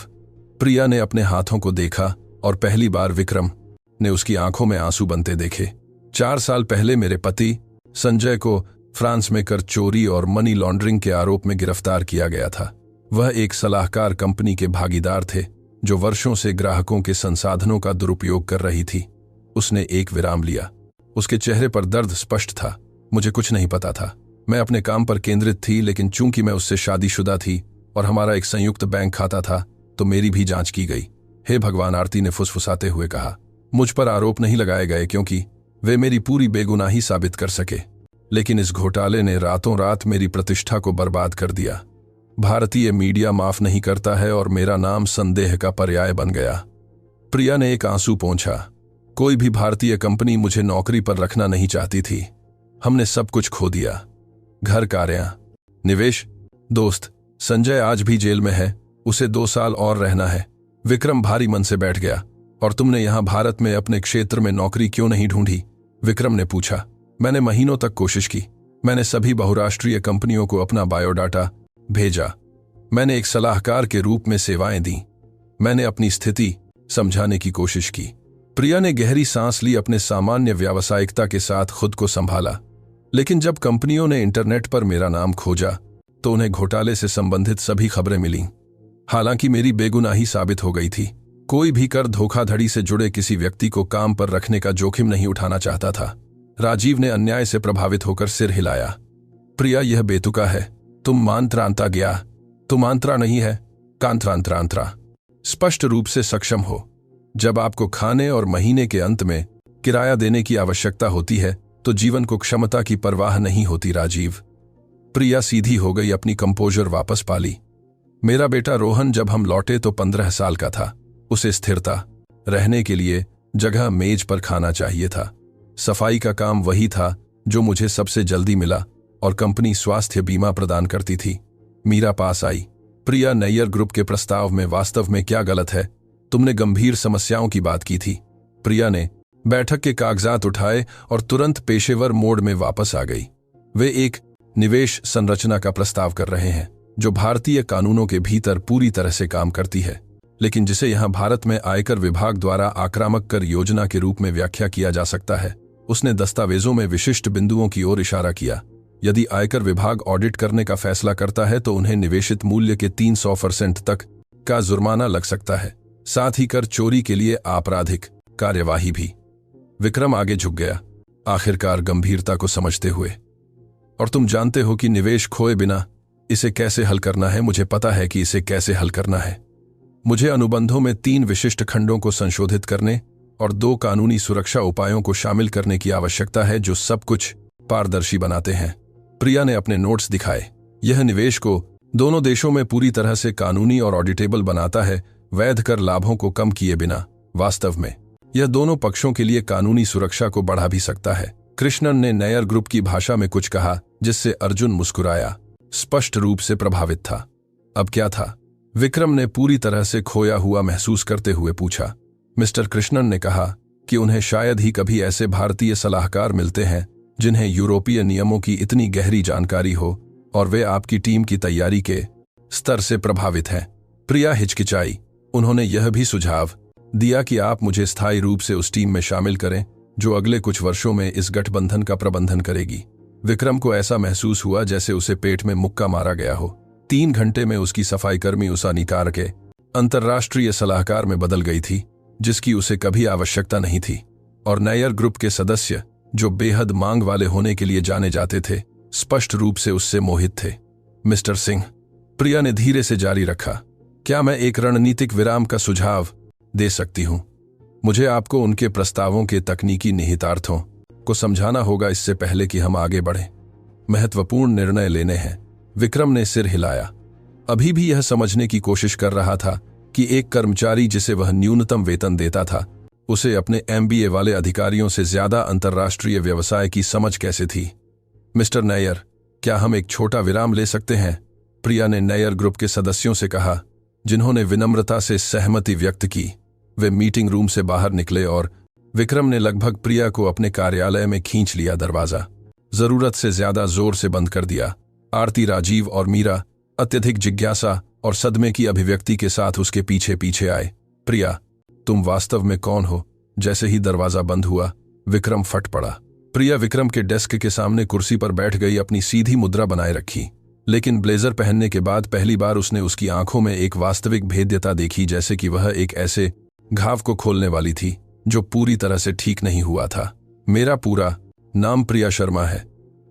A: प्रिया ने अपने हाथों को देखा और पहली बार विक्रम ने उसकी आंखों में आंसू बनते देखे। 4 साल पहले मेरे पति संजय को फ्रांस में कर चोरी और मनी लॉन्ड्रिंग के आरोप में गिरफ्तार किया गया था। वह एक सलाहकार कंपनी के भागीदार थे जो वर्षों से ग्राहकों के संसाधनों का दुरुपयोग कर रही थी। उसने एक विराम लिया। उसके चेहरे पर दर्द स्पष्ट था। मुझे कुछ नहीं पता था। मैं अपने काम पर केंद्रित थी, लेकिन चूंकि मैं उससे शादीशुदा थी और हमारा एक संयुक्त बैंक खाता था, तो मेरी भी जांच की गई। हे भगवान, आरती ने फुसफुसाते हुए कहा। मुझ पर आरोप नहीं लगाए गए क्योंकि वे मेरी पूरी बेगुनाही साबित कर सके, लेकिन इस घोटाले ने रातों रात मेरी प्रतिष्ठा को बर्बाद कर दिया। भारतीय मीडिया माफ नहीं करता है और मेरा नाम संदेह का पर्याय बन गया। प्रिया ने एक आंसू पोंछा। कोई भी भारतीय कंपनी मुझे नौकरी पर रखना नहीं चाहती थी। हमने सब कुछ खो दिया, घर, कार्यां, निवेश। दोस्त संजय आज भी जेल में है। उसे 2 साल और रहना है। विक्रम भारी मन से बैठ गया। और तुमने यहां भारत में अपने क्षेत्र में नौकरी क्यों नहीं ढूंढी? विक्रम ने पूछा। मैंने महीनों तक कोशिश की। मैंने सभी बहुराष्ट्रीय कंपनियों को अपना बायोडाटा भेजा। मैंने एक सलाहकार के रूप में सेवाएं दी। मैंने अपनी स्थिति समझाने की कोशिश की। प्रिया ने गहरी सांस ली, अपने सामान्य व्यावसायिकता के साथ खुद को संभाला। लेकिन जब कंपनियों ने इंटरनेट पर मेरा नाम खोजा तो उन्हें घोटाले से संबंधित सभी खबरें मिलीं। हालांकि मेरी बेगुनाही साबित हो गई थी। कोई भी कर धोखाधड़ी से जुड़े किसी व्यक्ति को काम पर रखने का जोखिम नहीं उठाना चाहता था। राजीव ने अन्याय से प्रभावित होकर सिर हिलाया। प्रिया, यह बेतुका है। तुम मांत्रांता गया। तुम आंत्रा नहीं है, कांत्रांतरांत्रा। स्पष्ट रूप से सक्षम हो। जब आपको खाने और महीने के अंत में किराया देने की आवश्यकता होती है तो जीवन को क्षमता की परवाह नहीं होती। राजीव। प्रिया सीधी हो गई, अपनी कंपोजर वापस पाली। मेरा बेटा रोहन जब हम लौटे तो 15 साल का था। उसे स्थिरता, रहने के लिए जगह, मेज पर खाना चाहिए था। सफाई का काम वही था जो मुझे सबसे जल्दी मिला और कंपनी स्वास्थ्य बीमा प्रदान करती थी। मीरा पास आई। प्रिया, नैयर ग्रुप के प्रस्ताव में वास्तव में क्या गलत है? तुमने गंभीर समस्याओं की बात की थी। प्रिया ने बैठक के कागजात उठाए और तुरंत पेशेवर मोड में वापस आ गई। वे एक निवेश संरचना का प्रस्ताव कर रहे हैं जो भारतीय कानूनों के भीतर पूरी तरह से काम करती है, लेकिन जिसे यहां भारत में आयकर विभाग द्वारा आक्रामक कर योजना के रूप में व्याख्या किया जा सकता है। उसने दस्तावेजों में विशिष्ट बिंदुओं की ओर इशारा किया। यदि आयकर विभाग ऑडिट करने का फैसला करता है तो उन्हें निवेशित मूल्य के 300% तक का जुर्माना लग सकता है, साथ ही कर चोरी के लिए आपराधिक कार्यवाही भी। विक्रम आगे झुक गया, आखिरकार गंभीरता को समझते हुए। और तुम जानते हो कि निवेश खोए बिना इसे कैसे हल करना है? मुझे पता है कि इसे कैसे हल करना है। मुझे अनुबंधों में 3 विशिष्ट खंडों को संशोधित करने और 2 कानूनी सुरक्षा उपायों को शामिल करने की आवश्यकता है जो सब कुछ पारदर्शी बनाते हैं। प्रिया ने अपने नोट्स दिखाए। यह निवेश को दोनों देशों में पूरी तरह से कानूनी और ऑडिटेबल बनाता है। वैध कर लाभों को कम किए बिना। वास्तव में यह दोनों पक्षों के लिए कानूनी सुरक्षा को बढ़ा भी सकता है। कृष्णन ने नयर ग्रुप की भाषा में कुछ कहा जिससे अर्जुन मुस्कुराया, स्पष्ट रूप से प्रभावित था। अब क्या था? विक्रम ने पूरी तरह से खोया हुआ महसूस करते हुए पूछा। मिस्टर कृष्णन ने कहा कि उन्हें शायद ही कभी ऐसे भारतीय सलाहकार मिलते हैं जिन्हें यूरोपीय नियमों की इतनी गहरी जानकारी हो और वे आपकी टीम की तैयारी के स्तर से प्रभावित हैं। प्रिया हिचकिचाई। उन्होंने यह भी सुझाव दिया कि आप मुझे स्थायी रूप से उस टीम में शामिल करें जो अगले कुछ वर्षों में इस गठबंधन का प्रबंधन करेगी। विक्रम को ऐसा महसूस हुआ जैसे उसे पेट में मुक्का मारा गया हो। 3 घंटे में उसकी सफाईकर्मी उषा निकार के अंतर्राष्ट्रीय सलाहकार में बदल गई थी, जिसकी उसे कभी आवश्यकता नहीं थी। और नयर ग्रुप के सदस्य, जो बेहद मांग वाले होने के लिए जाने जाते थे, स्पष्ट रूप से उससे मोहित थे। मिस्टर सिंह, प्रिया ने धीरे से जारी रखा, क्या मैं एक रणनीतिक विराम का सुझाव दे सकती हूं? मुझे आपको उनके प्रस्तावों के तकनीकी निहितार्थों को समझाना होगा इससे पहले कि हम आगे बढ़ें। महत्वपूर्ण निर्णय लेने हैं। विक्रम ने सिर हिलाया। अभी भी यह समझने की कोशिश कर रहा था कि एक कर्मचारी जिसे वह न्यूनतम वेतन देता था, उसे अपने MBA वाले अधिकारियों से ज्यादा अंतर्राष्ट्रीय व्यवसाय की समझ कैसे थी। मिस्टर नैयर, क्या हम एक छोटा विराम ले सकते हैं? प्रिया ने नैयर ग्रुप के सदस्यों से कहा, जिन्होंने विनम्रता से सहमति व्यक्त की। वे मीटिंग रूम से बाहर निकले और विक्रम ने लगभग प्रिया को अपने कार्यालय में खींच लिया। दरवाजा जरूरत से ज्यादा जोर से बंद कर दिया। आरती, राजीव और मीरा अत्यधिक जिज्ञासा और सदमे की अभिव्यक्ति के साथ उसके पीछे पीछे आए। प्रिया, तुम वास्तव में कौन हो? जैसे ही दरवाजा बंद हुआ, विक्रम फट पड़ा। प्रिया विक्रम के डेस्क के सामने कुर्सी पर बैठ गई, अपनी सीधी मुद्रा बनाए रखी। लेकिन ब्लेजर पहनने के बाद पहली बार उसने उसकी आंखों में एक वास्तविक भेद्यता देखी, जैसे कि वह एक ऐसे घाव को खोलने वाली थी जो पूरी तरह से ठीक नहीं हुआ था। मेरा पूरा नाम प्रिया शर्मा है।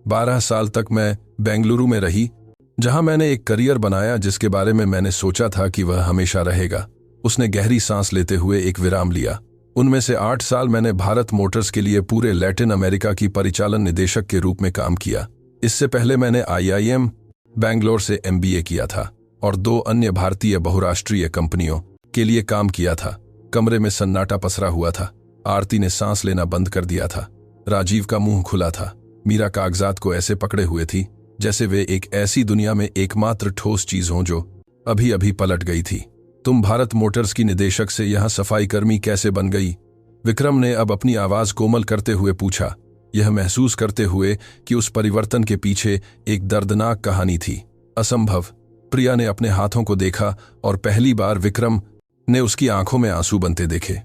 A: 12 साल तक मैं बेंगलुरु में रही, जहां मैंने एक करियर बनाया जिसके बारे में मैंने सोचा था कि वह हमेशा रहेगा। उसने गहरी सांस लेते हुए एक विराम लिया। उनमें से 8 साल मैंने भारत मोटर्स के लिए पूरे लैटिन अमेरिका की परिचालन निदेशक के रूप में काम किया। इससे पहले मैंने IIM बैंगलोर से MBA किया था और 2 अन्य भारतीय बहुराष्ट्रीय कंपनियों के लिए काम किया था। कमरे में सन्नाटा पसरा हुआ था। आरती ने सांस लेना बंद कर दिया था। राजीव का मुंह खुला था। मीरा कागजात को ऐसे पकड़े हुए थी जैसे वे एक ऐसी दुनिया में एकमात्र ठोस चीज हों जो अभी अभी पलट गई थी। तुम भारत मोटर्स की निदेशक से यहां सफाई कर्मी कैसे बन गई? विक्रम ने अब अपनी आवाज कोमल करते हुए पूछा, यह महसूस करते हुए कि उस परिवर्तन के पीछे एक दर्दनाक कहानी थी। असंभव। प्रिया ने अपने हाथों को देखा और पहली बार विक्रम ने उसकी आंखों में आंसू बनते देखे।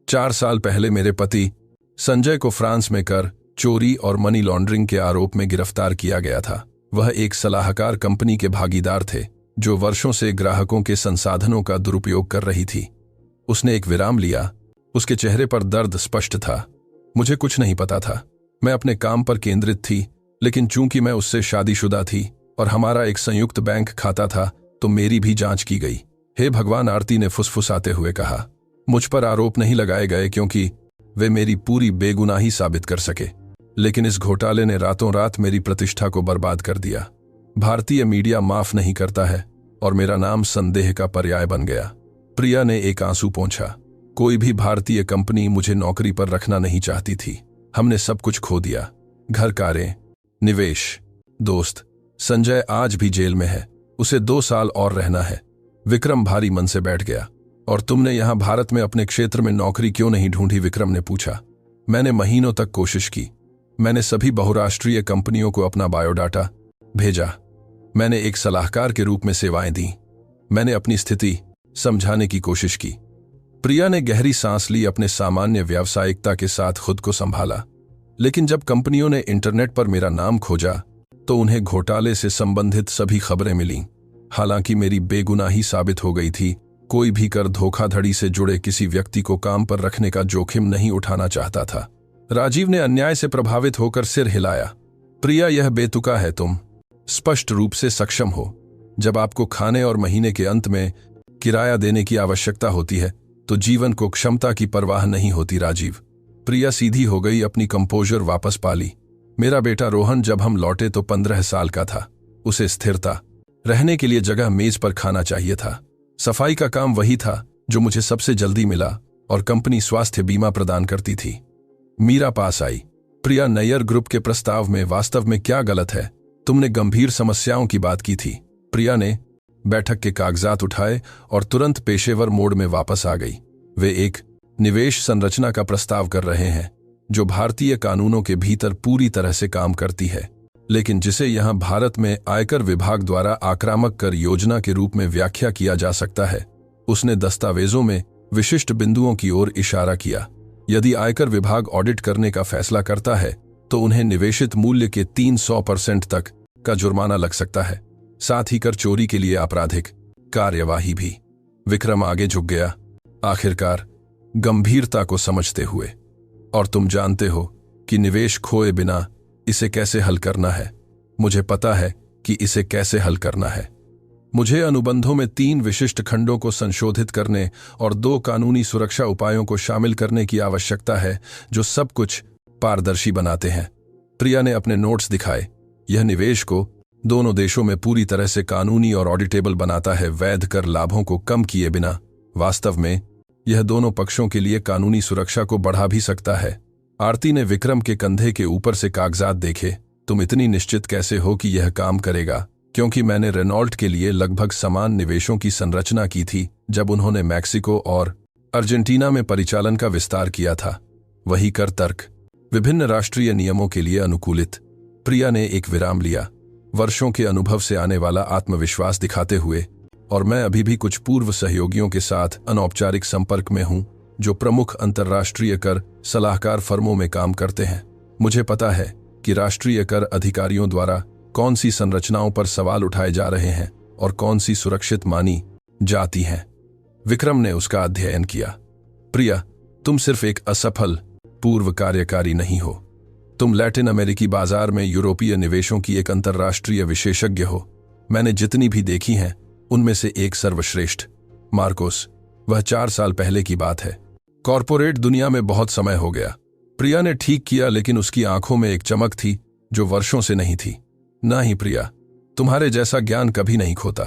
A: 4 साल पहले मेरे पति संजय को फ्रांस में कर चोरी और मनी लॉन्ड्रिंग के आरोप में गिरफ्तार किया गया था। वह एक सलाहकार कंपनी के भागीदार थे जो वर्षों से ग्राहकों के संसाधनों का दुरुपयोग कर रही थी। उसने एक विराम लिया। उसके चेहरे पर दर्द स्पष्ट था। मुझे कुछ नहीं पता था। मैं अपने काम पर केंद्रित थी, लेकिन चूंकि मैं उससे शादीशुदा थी और हमारा एक संयुक्त बैंक खाता था, तो मेरी भी जांच की गई। हे भगवान, आरती ने फुसफुसाते हुए कहा। मुझ पर आरोप नहीं लगाए गए क्योंकि वे मेरी पूरी बेगुनाही साबित कर सके, लेकिन इस घोटाले ने रातों रात मेरी प्रतिष्ठा को बर्बाद कर दिया। भारतीय मीडिया माफ नहीं करता है और मेरा नाम संदेह का पर्याय बन गया। प्रिया ने एक आंसू पोंछा। कोई भी भारतीय कंपनी मुझे नौकरी पर रखना नहीं चाहती थी। हमने सब कुछ खो दिया, घर, कारें, निवेश। दोस्त संजय आज भी जेल में है। उसे 2 साल और रहना है। विक्रम भारी मन से बैठ गया। और तुमने यहां भारत में अपने क्षेत्र में नौकरी क्यों नहीं ढूंढी? विक्रम ने पूछा। मैंने महीनों तक कोशिश की। मैंने सभी बहुराष्ट्रीय कंपनियों को अपना बायोडाटा भेजा। मैंने एक सलाहकार के रूप में सेवाएं दी। मैंने अपनी स्थिति समझाने की कोशिश की। प्रिया ने गहरी सांस ली, अपने सामान्य व्यावसायिकता के साथ खुद को संभाला। लेकिन जब कंपनियों ने इंटरनेट पर मेरा नाम खोजा तो उन्हें घोटाले से संबंधित सभी खबरें मिलीं। हालांकि मेरी बेगुनाही साबित हो गई थी, कोई भी कर धोखाधड़ी से जुड़े किसी व्यक्ति को काम पर रखने का जोखिम नहीं उठाना चाहता था। राजीव ने अन्याय से प्रभावित होकर सिर हिलाया। प्रिया, यह बेतुका है। तुम स्पष्ट रूप से सक्षम हो। जब आपको खाने और महीने के अंत में किराया देने की आवश्यकता होती है तो जीवन को क्षमता की परवाह नहीं होती। राजीव। प्रिया सीधी हो गई, अपनी कंपोजर वापस पा ली। मेरा बेटा रोहन जब हम लौटे तो 15 साल का था। उसे स्थिरता, रहने के लिए जगह, मेज पर खाना चाहिए था। सफाई का काम वही था जो मुझे सबसे जल्दी मिला और कंपनी स्वास्थ्य बीमा प्रदान करती थी। मीरा पास आई। प्रिया, नैयर ग्रुप के प्रस्ताव में वास्तव में क्या गलत है? तुमने गंभीर समस्याओं की बात की थी। प्रिया ने बैठक के कागजात उठाए और तुरंत पेशेवर मोड में वापस आ गई। वे एक निवेश संरचना का प्रस्ताव कर रहे हैं जो भारतीय कानूनों के भीतर पूरी तरह से काम करती है, लेकिन जिसे यहां भारत में आयकर विभाग द्वारा आक्रामक कर योजना के रूप में व्याख्या किया जा सकता है। उसने दस्तावेजों में विशिष्ट बिंदुओं की ओर इशारा किया। यदि आयकर विभाग ऑडिट करने का फैसला करता है तो उन्हें निवेशित मूल्य के 300% तक का जुर्माना लग सकता है, साथ ही कर चोरी के लिए आपराधिक कार्यवाही भी। विक्रम आगे झुक गया, आखिरकार गंभीरता को समझते हुए। और तुम जानते हो कि निवेश खोए बिना इसे कैसे हल करना है? मुझे पता है कि इसे कैसे हल करना है। मुझे अनुबंधों में 3 विशिष्ट खंडों को संशोधित करने और 2 कानूनी सुरक्षा उपायों को शामिल करने की आवश्यकता है जो सब कुछ पारदर्शी बनाते हैं। प्रिया ने अपने नोट्स दिखाए। यह निवेश को दोनों देशों में पूरी तरह से कानूनी और ऑडिटेबल बनाता है, वैध कर लाभों को कम किए बिना। वास्तव में यह दोनों पक्षों के लिए कानूनी सुरक्षा को बढ़ा भी सकता है। आरती ने विक्रम के कंधे के ऊपर से कागजात देखे। तुम इतनी निश्चित कैसे हो कि यह काम करेगा? क्योंकि मैंने रेनॉल्ट के लिए लगभग समान निवेशों की संरचना की थी जब उन्होंने मैक्सिको और अर्जेंटीना में परिचालन का विस्तार किया था। वही कर तर्क, विभिन्न राष्ट्रीय नियमों के लिए अनुकूलित। प्रिया ने एक विराम लिया, वर्षों के अनुभव से आने वाला आत्मविश्वास दिखाते हुए। और मैं अभी भी कुछ पूर्व सहयोगियों के साथ अनौपचारिक संपर्क में हूं जो प्रमुख अंतर्राष्ट्रीय कर सलाहकार फर्मों में काम करते हैं। मुझे पता है कि राष्ट्रीय कर अधिकारियों द्वारा कौन सी संरचनाओं पर सवाल उठाए जा रहे हैं और कौन सी सुरक्षित मानी जाती हैं। विक्रम ने उसका अध्ययन किया। प्रिया, तुम सिर्फ एक असफल पूर्व कार्यकारी नहीं हो, तुम लैटिन अमेरिकी बाजार में यूरोपीय निवेशों की एक अंतर्राष्ट्रीय विशेषज्ञ हो। मैंने जितनी भी देखी हैं उनमें से एक सर्वश्रेष्ठ, मार्कोस। वह 4 साल पहले की बात है। कॉरपोरेट दुनिया में बहुत समय हो गया। प्रिया ने ठीक किया, लेकिन उसकी आंखों में एक चमक थी जो वर्षों से नहीं थी। नहीं प्रिया, तुम्हारे जैसा ज्ञान कभी नहीं खोता।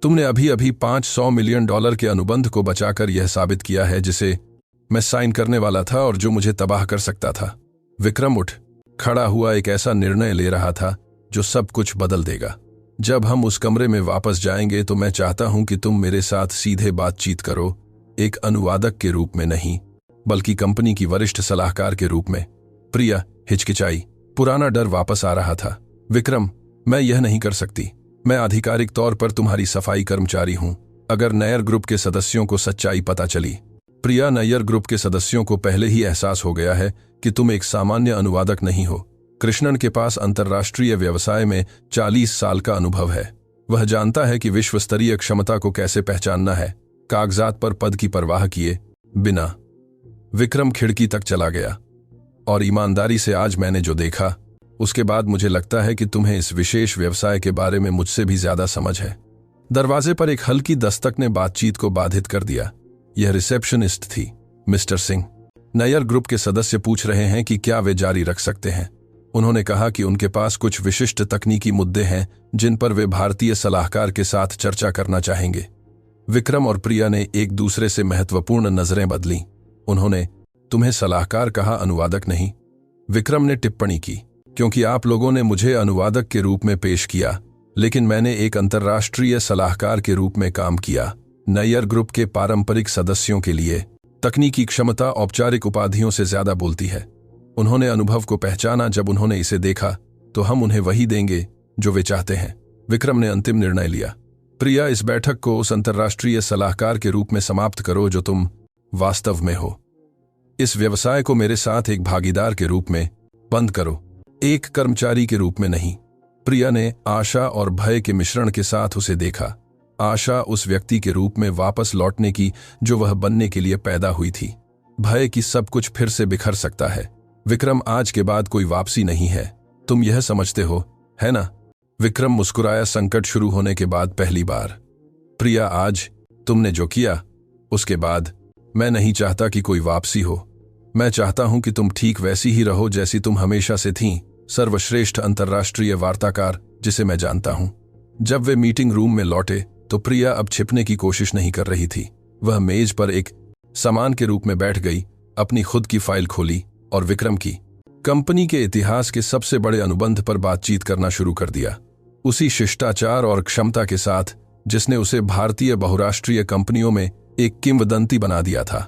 A: तुमने अभी अभी $500 मिलियन के अनुबंध को बचाकर यह साबित किया है जिसे मैं साइन करने वाला था और जो मुझे तबाह कर सकता था। विक्रम उठ खड़ा हुआ, एक ऐसा निर्णय ले रहा था जो सब कुछ बदल देगा। जब हम उस कमरे में वापस जाएंगे तो मैं चाहता हूं कि तुम मेरे साथ सीधे बातचीत करो, एक अनुवादक के रूप में नहीं, बल्कि कंपनी की वरिष्ठ सलाहकार के रूप में। प्रिया हिचकिचाई, पुराना डर वापस आ रहा था। विक्रम, मैं यह नहीं कर सकती। मैं आधिकारिक तौर पर तुम्हारी सफाई कर्मचारी हूं। अगर नैयर ग्रुप के सदस्यों को सच्चाई पता चली। प्रिया, नैयर ग्रुप के सदस्यों को पहले ही एहसास हो गया है कि तुम एक सामान्य अनुवादक नहीं हो। कृष्णन के पास अंतर्राष्ट्रीय व्यवसाय में 40 साल का अनुभव है। वह जानता है कि विश्व स्तरीय क्षमता को कैसे पहचानना है, कागजात पर पद की परवाह किए बिना। विक्रम खिड़की तक चला गया। और ईमानदारी से आज मैंने जो देखा, उसके बाद मुझे लगता है कि तुम्हें इस विशेष व्यवसाय के बारे में मुझसे भी ज्यादा समझ है। दरवाजे पर एक हल्की दस्तक ने बातचीत को बाधित कर दिया। यह रिसेप्शनिस्ट थी। मिस्टर सिंह, नैयर ग्रुप के सदस्य पूछ रहे हैं कि क्या वे जारी रख सकते हैं। उन्होंने कहा कि उनके पास कुछ विशिष्ट तकनीकी मुद्दे हैं जिन पर वे भारतीय सलाहकार के साथ चर्चा करना चाहेंगे। विक्रम और प्रिया ने एक दूसरे से महत्वपूर्ण नजरें बदलीं। उन्होंने तुम्हें सलाहकार कहा, अनुवादक नहीं। विक्रम ने टिप्पणी की, क्योंकि आप लोगों ने मुझे अनुवादक के रूप में पेश किया, लेकिन मैंने एक अंतर्राष्ट्रीय सलाहकार के रूप में काम किया। नैयर ग्रुप के पारंपरिक सदस्यों के लिए तकनीकी क्षमता औपचारिक उपाधियों से ज्यादा बोलती है। उन्होंने अनुभव को पहचाना। जब उन्होंने इसे देखा तो हम उन्हें वही देंगे जो वे चाहते हैं। विक्रम ने अंतिम निर्णय लिया। प्रिया, इस बैठक को उस अंतर्राष्ट्रीय सलाहकार के रूप में समाप्त करो जो तुम वास्तव में हो। इस व्यवसाय को मेरे साथ एक भागीदार के रूप में बंद करो, एक कर्मचारी के रूप में नहीं। प्रिया ने आशा और भय के मिश्रण के साथ उसे देखा। आशा उस व्यक्ति के रूप में वापस लौटने की जो वह बनने के लिए पैदा हुई थी। भय कि सब कुछ फिर से बिखर सकता है। विक्रम, आज के बाद कोई वापसी नहीं है, तुम यह समझते हो, है ना? विक्रम मुस्कुराया, संकट शुरू होने के बाद पहली बार। प्रिया, आज तुमने जो किया उसके बाद मैं नहीं चाहता कि कोई वापसी हो। मैं चाहता हूं कि तुम ठीक वैसी ही रहो जैसी तुम हमेशा से थीं, सर्वश्रेष्ठ अंतर्राष्ट्रीय वार्ताकार जिसे मैं जानता हूं। जब वे मीटिंग रूम में लौटे तो प्रिया अब छिपने की कोशिश नहीं कर रही थी। वह मेज पर एक सामान के रूप में बैठ गई, अपनी खुद की फाइल खोली और विक्रम की कंपनी के इतिहास के सबसे बड़े अनुबंध पर बातचीत करना शुरू कर दिया, उसी शिष्टाचार और क्षमता के साथ जिसने उसे भारतीय बहुराष्ट्रीय कंपनियों में एक किंवदंती बना दिया था।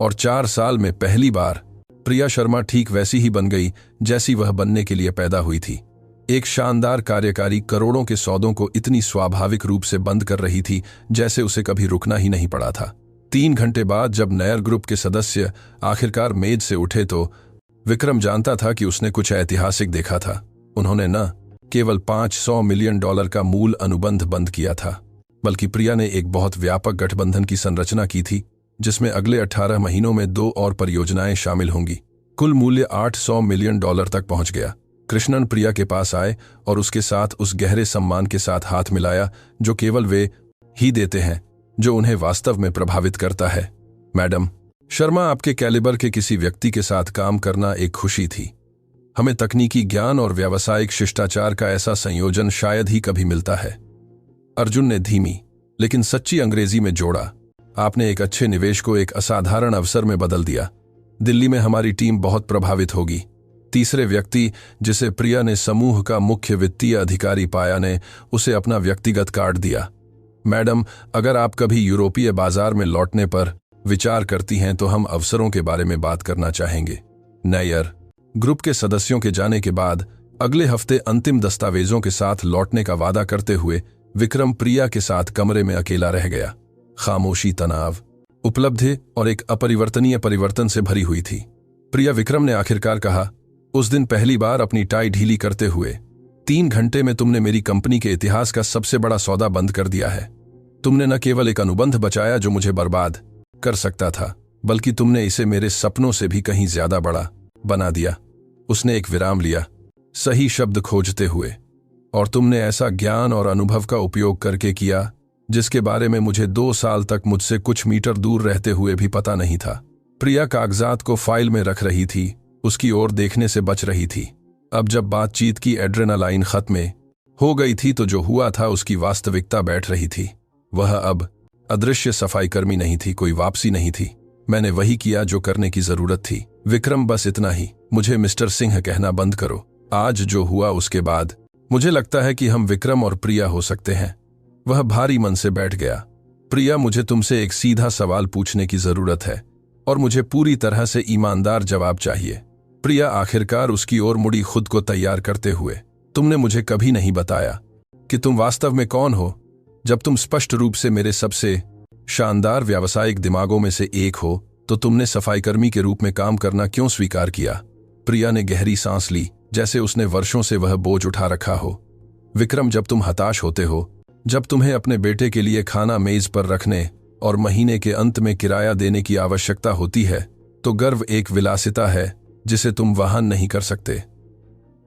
A: और 4 साल में पहली बार प्रिया शर्मा ठीक वैसी ही बन गई जैसी वह बनने के लिए पैदा हुई थी। एक शानदार कार्यकारी करोड़ों के सौदों को इतनी स्वाभाविक रूप से बंद कर रही थी जैसे उसे कभी रुकना ही नहीं पड़ा था। 3 घंटे बाद जब नयर ग्रुप के सदस्य आखिरकार मेज से उठे तो विक्रम जानता था कि उसने कुछ ऐतिहासिक देखा था। उन्होंने न केवल $500 मिलियन का मूल अनुबंध बंद किया था, बल्कि प्रिया ने एक बहुत व्यापक गठबंधन की संरचना की थी जिसमें अगले 18 महीनों में 2 और परियोजनाएं शामिल होंगी। कुल मूल्य $800 मिलियन तक पहुंच गया। कृष्णन प्रिया के पास आए और उसके साथ उस गहरे सम्मान के साथ हाथ मिलाया जो केवल वे ही देते हैं जो उन्हें वास्तव में प्रभावित करता है। मैडम शर्मा, आपके कैलिबर के किसी व्यक्ति के साथ काम करना एक खुशी थी। हमें तकनीकी ज्ञान और व्यावसायिक शिष्टाचार का ऐसा संयोजन शायद ही कभी मिलता है। अर्जुन ने धीमी लेकिन सच्ची अंग्रेजी में जोड़ा, आपने एक अच्छे निवेश को एक असाधारण अवसर में बदल दिया। दिल्ली में हमारी टीम बहुत प्रभावित होगी। तीसरे व्यक्ति जिसे प्रिया ने समूह का मुख्य वित्तीय अधिकारी पाया ने उसे अपना व्यक्तिगत कार्ड दिया। मैडम, अगर आप कभी यूरोपीय बाजार में लौटने पर विचार करती हैं तो हम अवसरों के बारे में बात करना चाहेंगे। नयर ग्रुप के सदस्यों के जाने के बाद अगले हफ्ते अंतिम दस्तावेजों के साथ लौटने का वादा करते हुए विक्रम प्रिया के साथ कमरे में अकेला रह गया। खामोशी, तनाव, उपलब्धि और एक अपरिवर्तनीय परिवर्तन से भरी हुई थी। प्रिया, विक्रम ने आखिरकार कहा, उस दिन पहली बार अपनी टाई ढीली करते हुए, 3 घंटे में तुमने मेरी कंपनी के इतिहास का सबसे बड़ा सौदा बंद कर दिया है। तुमने न केवल एक अनुबंध बचाया जो मुझे बर्बाद कर सकता था, बल्कि तुमने इसे मेरे सपनों से भी कहीं ज्यादा बड़ा बना दिया। उसने एक विराम लिया, सही शब्द खोजते हुए, और तुमने ऐसा ज्ञान और अनुभव का उपयोग करके किया जिसके बारे में मुझे 2 साल तक मुझसे कुछ मीटर दूर रहते हुए भी पता नहीं था। प्रिया कागजात को फाइल में रख रही थी, उसकी ओर देखने से बच रही थी। अब जब बातचीत की एड्रेनालाइन खत्म हो गई थी तो जो हुआ था उसकी वास्तविकता बैठ रही थी। वह अब अदृश्य सफाईकर्मी नहीं थी, कोई वापसी नहीं थी। मैंने वही किया जो करने की जरूरत थी। विक्रम, बस इतना ही। मुझे मिस्टर सिंह कहना बंद करो। आज जो हुआ उसके बाद मुझे लगता है कि हम विक्रम और प्रिया हो सकते हैं। वह भारी मन से बैठ गया। प्रिया, मुझे तुमसे एक सीधा सवाल पूछने की जरूरत है और मुझे पूरी तरह से ईमानदार जवाब चाहिए। प्रिया आखिरकार उसकी ओर मुड़ी, खुद को तैयार करते हुए। तुमने मुझे कभी नहीं बताया कि तुम वास्तव में कौन हो। जब तुम स्पष्ट रूप से मेरे सबसे शानदार व्यावसायिक दिमागों में से एक हो तो तुमने सफाईकर्मी के रूप में काम करना क्यों स्वीकार किया? प्रिया ने गहरी सांस ली, जैसे उसने वर्षों से वह बोझ उठा रखा हो। विक्रम, जब तुम हताश होते हो, जब तुम्हें अपने बेटे के लिए खाना मेज पर रखने और महीने के अंत में किराया देने की आवश्यकता होती है, तो गर्व एक विलासिता है जिसे तुम वहन नहीं कर सकते।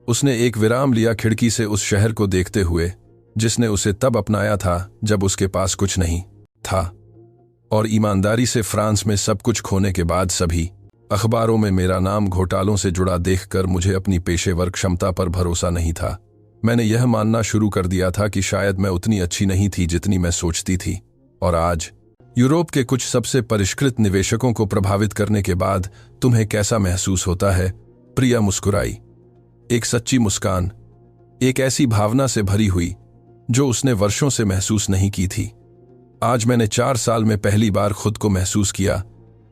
A: उसने एक विराम लिया, खिड़की से उस शहर को देखते हुए जिसने उसे तब अपनाया था जब उसके पास कुछ नहीं था, और ईमानदारी से फ्रांस में सब कुछ खोने के बाद सभी अखबारों में मेरा नाम घोटालों से जुड़ा देखकर मुझे अपनी पेशेवर क्षमता पर भरोसा नहीं था। मैंने यह मानना शुरू कर दिया था कि शायद मैं उतनी अच्छी नहीं थी जितनी मैं सोचती थी। और आज यूरोप के कुछ सबसे परिष्कृत निवेशकों को प्रभावित करने के बाद तुम्हें कैसा महसूस होता है? प्रिया मुस्कुराई, एक सच्ची मुस्कान, एक ऐसी भावना से भरी हुई जो उसने वर्षों से महसूस नहीं की थी। आज मैंने 4 साल में पहली बार खुद को महसूस किया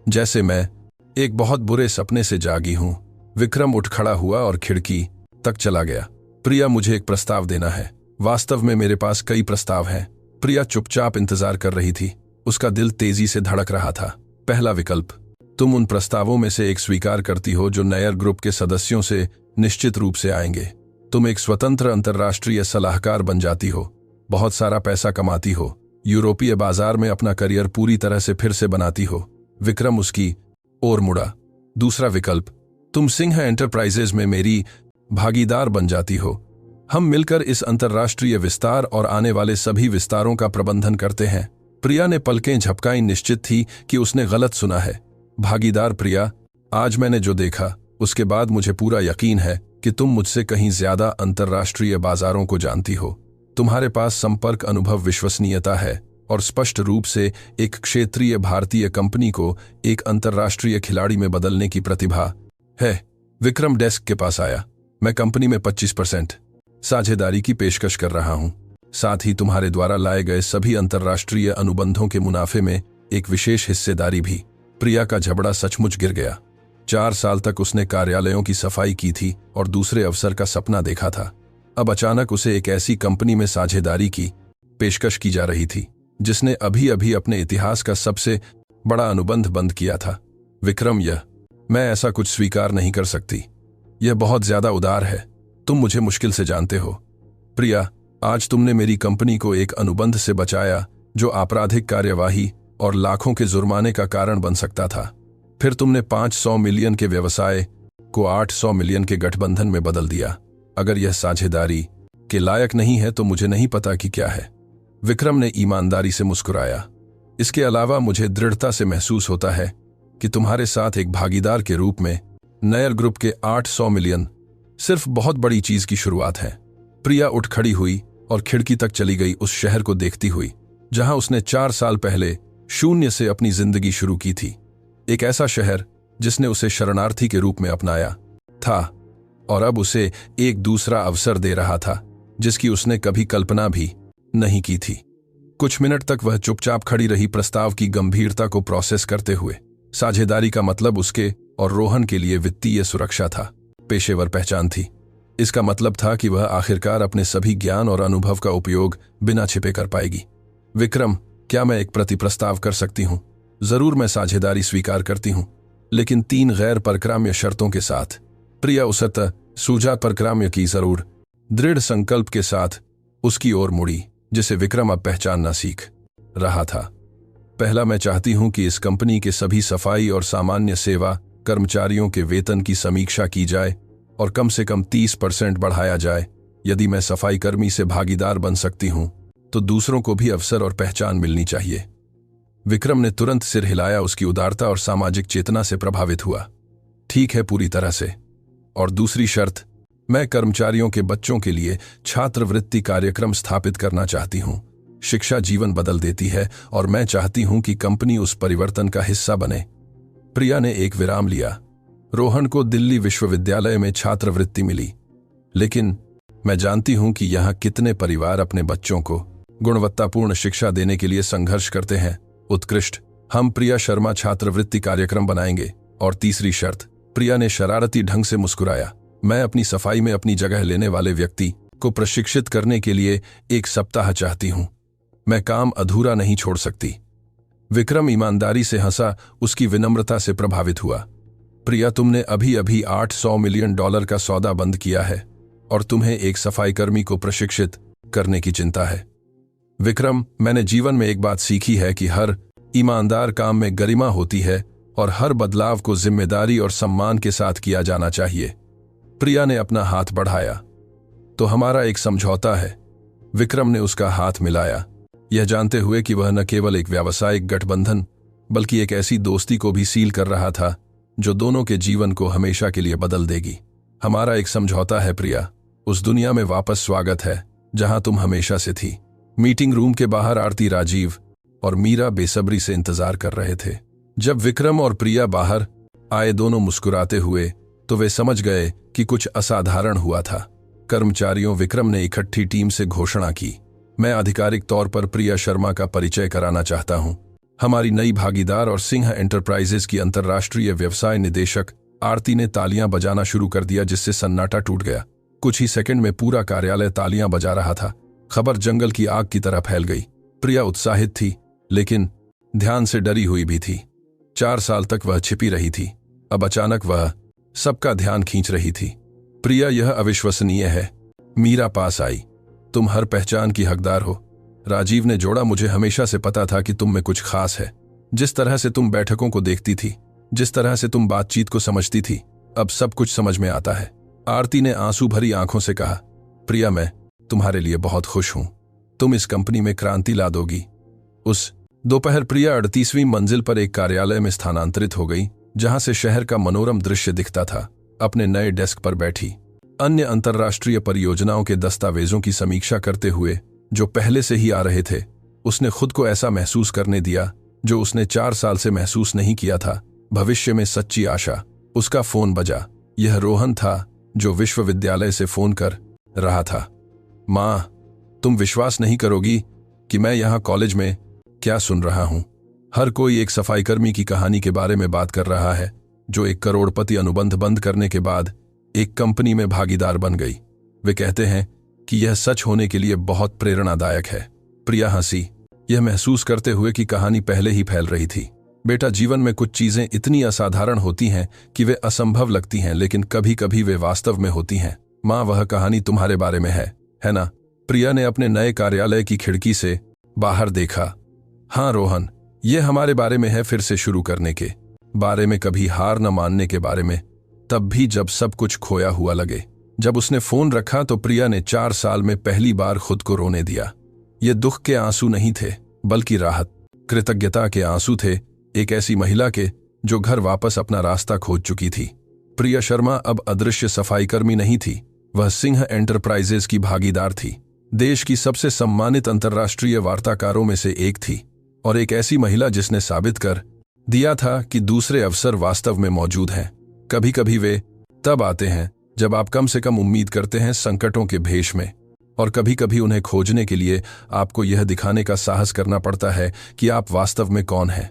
A: जैसे मैं एक बहुत बुरे सपने से जागी हूं। विक्रम उठ खड़ा हुआ और खिड़की तक चला गया। प्रिया, मुझे एक प्रस्ताव देना है। वास्तव में मेरे पास कई प्रस्ताव हैं। प्रिया चुपचाप इंतजार कर रही थी, उसका दिल तेजी से धड़क रहा था। पहला विकल्प, तुम उन प्रस्तावों में से एक स्वीकार करती हो जो नयर ग्रुप के सदस्यों से निश्चित रूप से आएंगे। तुम एक स्वतंत्र अंतर्राष्ट्रीय सलाहकार बन जाती हो, बहुत सारा पैसा कमाती हो, यूरोपीय बाजार में अपना करियर पूरी तरह से फिर से बनाती हो। विक्रम उसकी ओर मुड़ा। दूसरा विकल्प, तुम सिंह एंटरप्राइजेज में मेरी भागीदार बन जाती हो। हम मिलकर इस अंतर्राष्ट्रीय विस्तार और आने वाले सभी विस्तारों का प्रबंधन करते हैं। प्रिया ने पलकें झपकाई, निश्चित थी कि उसने गलत सुना है। भागीदार? प्रिया, आज मैंने जो देखा उसके बाद मुझे पूरा यकीन है कि तुम मुझसे कहीं ज्यादा अंतर्राष्ट्रीय बाजारों को जानती हो। तुम्हारे पास संपर्क, अनुभव, विश्वसनीयता है और स्पष्ट रूप से एक क्षेत्रीय भारतीय कंपनी को एक अंतर्राष्ट्रीय खिलाड़ी में बदलने की प्रतिभा है। विक्रम डेस्क के पास आया। मैं कंपनी में 25% साझेदारी की पेशकश कर रहा हूं, साथ ही तुम्हारे द्वारा लाए गए सभी अंतर्राष्ट्रीय अनुबंधों के मुनाफे में एक विशेष हिस्सेदारी भी। प्रिया का झबड़ा सचमुच गिर गया। 4 साल तक उसने कार्यालयों की सफाई की थी और दूसरे अवसर का सपना देखा था। अब अचानक उसे एक ऐसी कंपनी में साझेदारी की पेशकश की जा रही थी जिसने अभी अभी अपने इतिहास का सबसे बड़ा अनुबंध बंद किया था। विक्रम, मैं ऐसा कुछ स्वीकार नहीं कर सकती। यह बहुत ज्यादा उदार है। तुम मुझे मुश्किल से जानते हो। प्रिया, आज तुमने मेरी कंपनी को एक अनुबंध से बचाया जो आपराधिक कार्यवाही और लाखों के जुर्माने का कारण बन सकता था। फिर तुमने 500 मिलियन के व्यवसाय को 800 मिलियन के गठबंधन में बदल दिया। अगर यह साझेदारी के लायक नहीं है तो मुझे नहीं पता कि क्या है। विक्रम ने ईमानदारी से मुस्कुराया। इसके अलावा मुझे दृढ़ता से महसूस होता है कि तुम्हारे साथ एक भागीदार के रूप में नयर ग्रुप के 800 मिलियन सिर्फ बहुत बड़ी चीज की शुरुआत है। प्रिया उठ खड़ी हुई और खिड़की तक चली गई, उस शहर को देखती हुई जहां उसने 4 साल पहले शून्य से अपनी जिंदगी शुरू की थी। एक ऐसा शहर जिसने उसे शरणार्थी के रूप में अपनाया था और अब उसे एक दूसरा अवसर दे रहा था जिसकी उसने कभी कल्पना भी नहीं की थी। कुछ मिनट तक वह चुपचाप खड़ी रही, प्रस्ताव की गंभीरता को प्रोसेस करते हुए। साझेदारी का मतलब उसके और रोहन के लिए वित्तीय सुरक्षा था, पेशेवर पहचान थी। इसका मतलब था कि वह आखिरकार अपने सभी ज्ञान और अनुभव का उपयोग बिना छिपे कर पाएगी। विक्रम, क्या मैं एक प्रति प्रस्ताव कर सकती हूं? जरूर, मैं साझेदारी स्वीकार करती हूं, लेकिन 3 गैर परक्राम्य शर्तों के साथ। प्रिया उसत सूझा परक्राम्य की जरूर दृढ़ संकल्प के साथ उसकी ओर मुड़ी, जिसे विक्रम अब पहचानना सीख रहा था। पहला, मैं चाहती हूं कि इस कंपनी के सभी सफाई और सामान्य सेवा कर्मचारियों के वेतन की समीक्षा की जाए और कम से कम 30% बढ़ाया जाए। यदि मैं सफाई कर्मी से भागीदार बन सकती हूं तो दूसरों को भी अवसर और पहचान मिलनी चाहिए। विक्रम ने तुरंत सिर हिलाया, उसकी उदारता और सामाजिक चेतना से प्रभावित हुआ। ठीक है, पूरी तरह से। और दूसरी शर्त, मैं कर्मचारियों के बच्चों के लिए छात्रवृत्ति कार्यक्रम स्थापित करना चाहती हूं। शिक्षा जीवन बदल देती है और मैं चाहती हूं कि कंपनी उस परिवर्तन का हिस्सा बने। प्रिया ने एक विराम लिया। रोहन को दिल्ली विश्वविद्यालय में छात्रवृत्ति मिली, लेकिन मैं जानती हूं कि यहां कितने परिवार अपने बच्चों को गुणवत्तापूर्ण शिक्षा देने के लिए संघर्ष करते हैं। उत्कृष्ट, हम प्रिया शर्मा छात्रवृत्ति कार्यक्रम बनाएंगे। और तीसरी शर्त, प्रिया ने शरारती ढंग से मुस्कुराया, मैं अपनी सफाई में अपनी जगह लेने वाले व्यक्ति को प्रशिक्षित करने के लिए 1 सप्ताह चाहती हूं। मैं काम अधूरा नहीं छोड़ सकती। विक्रम ईमानदारी से हंसा, उसकी विनम्रता से प्रभावित हुआ। प्रिया, तुमने अभी अभी $800 मिलियन का सौदा बंद किया है और तुम्हें एक सफाई कर्मी को प्रशिक्षित करने की चिंता है। विक्रम, मैंने जीवन में एक बात सीखी है कि हर ईमानदार काम में गरिमा होती है और हर बदलाव को जिम्मेदारी और सम्मान के साथ किया जाना चाहिए। प्रिया ने अपना हाथ बढ़ाया। तो हमारा एक समझौता है। विक्रम ने उसका हाथ मिलाया, यह जानते हुए कि वह न केवल एक व्यावसायिक गठबंधन बल्कि एक ऐसी दोस्ती को भी सील कर रहा था जो दोनों के जीवन को हमेशा के लिए बदल देगी। हमारा एक समझौता है प्रिया, उस दुनिया में वापस स्वागत है जहां तुम हमेशा से थी। मीटिंग रूम के बाहर आरती, राजीव और मीरा बेसब्री से इंतजार कर रहे थे। जब विक्रम और प्रिया बाहर आए, दोनों मुस्कुराते हुए, तो वे समझ गए कि कुछ असाधारण हुआ था। कर्मचारियों, विक्रम ने इकट्ठी टीम से घोषणा की, मैं आधिकारिक तौर पर प्रिया शर्मा का परिचय कराना चाहता हूं, हमारी नई भागीदार और सिंह एंटरप्राइजेज की अंतर्राष्ट्रीय व्यवसाय निदेशक। आरती ने तालियां बजाना शुरू कर दिया, जिससे सन्नाटा टूट गया। कुछ ही सेकंड में पूरा कार्यालय तालियां बजा रहा था। खबर जंगल की आग की तरह फैल गई। प्रिया उत्साहित थी, लेकिन ध्यान से डरी हुई भी थी। 4 साल तक वह छिपी रही थी, अब अचानक वह सबका ध्यान खींच रही थी। प्रिया, यह अविश्वसनीय है। मीरा पास आई, तुम हर पहचान की हकदार हो। राजीव ने जोड़ा, मुझे हमेशा से पता था कि तुम में कुछ खास है। जिस तरह से तुम बैठकों को देखती थी, जिस तरह से तुम बातचीत को समझती थी, अब सब कुछ समझ में आता है। आरती ने आंसू भरी आंखों से कहा, प्रिया, मैं तुम्हारे लिए बहुत खुश हूं। तुम इस कंपनी में क्रांति ला दोगी। उस दोपहर प्रिया 38वीं मंजिल पर एक कार्यालय में स्थानांतरित हो गई, जहां से शहर का मनोरम दृश्य दिखता था। अपने नए डेस्क पर बैठी, अन्य अंतर्राष्ट्रीय परियोजनाओं के दस्तावेजों की समीक्षा करते हुए जो पहले से ही आ रहे थे, उसने खुद को ऐसा महसूस करने दिया जो उसने 4 साल से महसूस नहीं किया था, भविष्य में सच्ची आशा। उसका फोन बजा। यह रोहन था जो विश्वविद्यालय से फोन कर रहा था। माँ, तुम विश्वास नहीं करोगी कि मैं यहाँ कॉलेज में क्या सुन रहा हूँ। हर कोई एक सफाईकर्मी की कहानी के बारे में बात कर रहा है जो 1 करोड़पति अनुबंध बंद करने के बाद एक कंपनी में भागीदार बन गई। वे कहते हैं कि यह सच होने के लिए बहुत प्रेरणादायक है। प्रिया हंसी, यह महसूस करते हुए कि कहानी पहले ही फैल रही थी। बेटा, जीवन में कुछ चीजें इतनी असाधारण होती हैं कि वे असंभव लगती हैं, लेकिन कभी कभी वे वास्तव में होती हैं। माँ, वह कहानी तुम्हारे बारे में है ना? प्रिया ने अपने नए कार्यालय की खिड़की से बाहर देखा। हाँ रोहन, यह हमारे बारे में है, फिर से शुरू करने के बारे में, कभी हार न मानने के बारे में, तब भी जब सब कुछ खोया हुआ लगे। जब उसने फोन रखा तो प्रिया ने 4 साल में पहली बार खुद को रोने दिया। ये दुख के आंसू नहीं थे, बल्कि राहत, कृतज्ञता के आंसू थे, एक ऐसी महिला के जो घर वापस अपना रास्ता खोज चुकी थी। प्रिया शर्मा अब अदृश्य सफाईकर्मी नहीं थी, वह सिंह एंटरप्राइजेज की भागीदार थी, देश की सबसे सम्मानित अंतर्राष्ट्रीय वार्ताकारों में से एक थी, और एक ऐसी महिला जिसने साबित कर दिया था कि दूसरे अवसर वास्तव में मौजूद हैं। कभी कभी वे तब आते हैं जब आप कम से कम उम्मीद करते हैं, संकटों के भेष में, और कभी कभी उन्हें खोजने के लिए आपको यह दिखाने का साहस करना पड़ता है कि आप वास्तव में कौन हैं।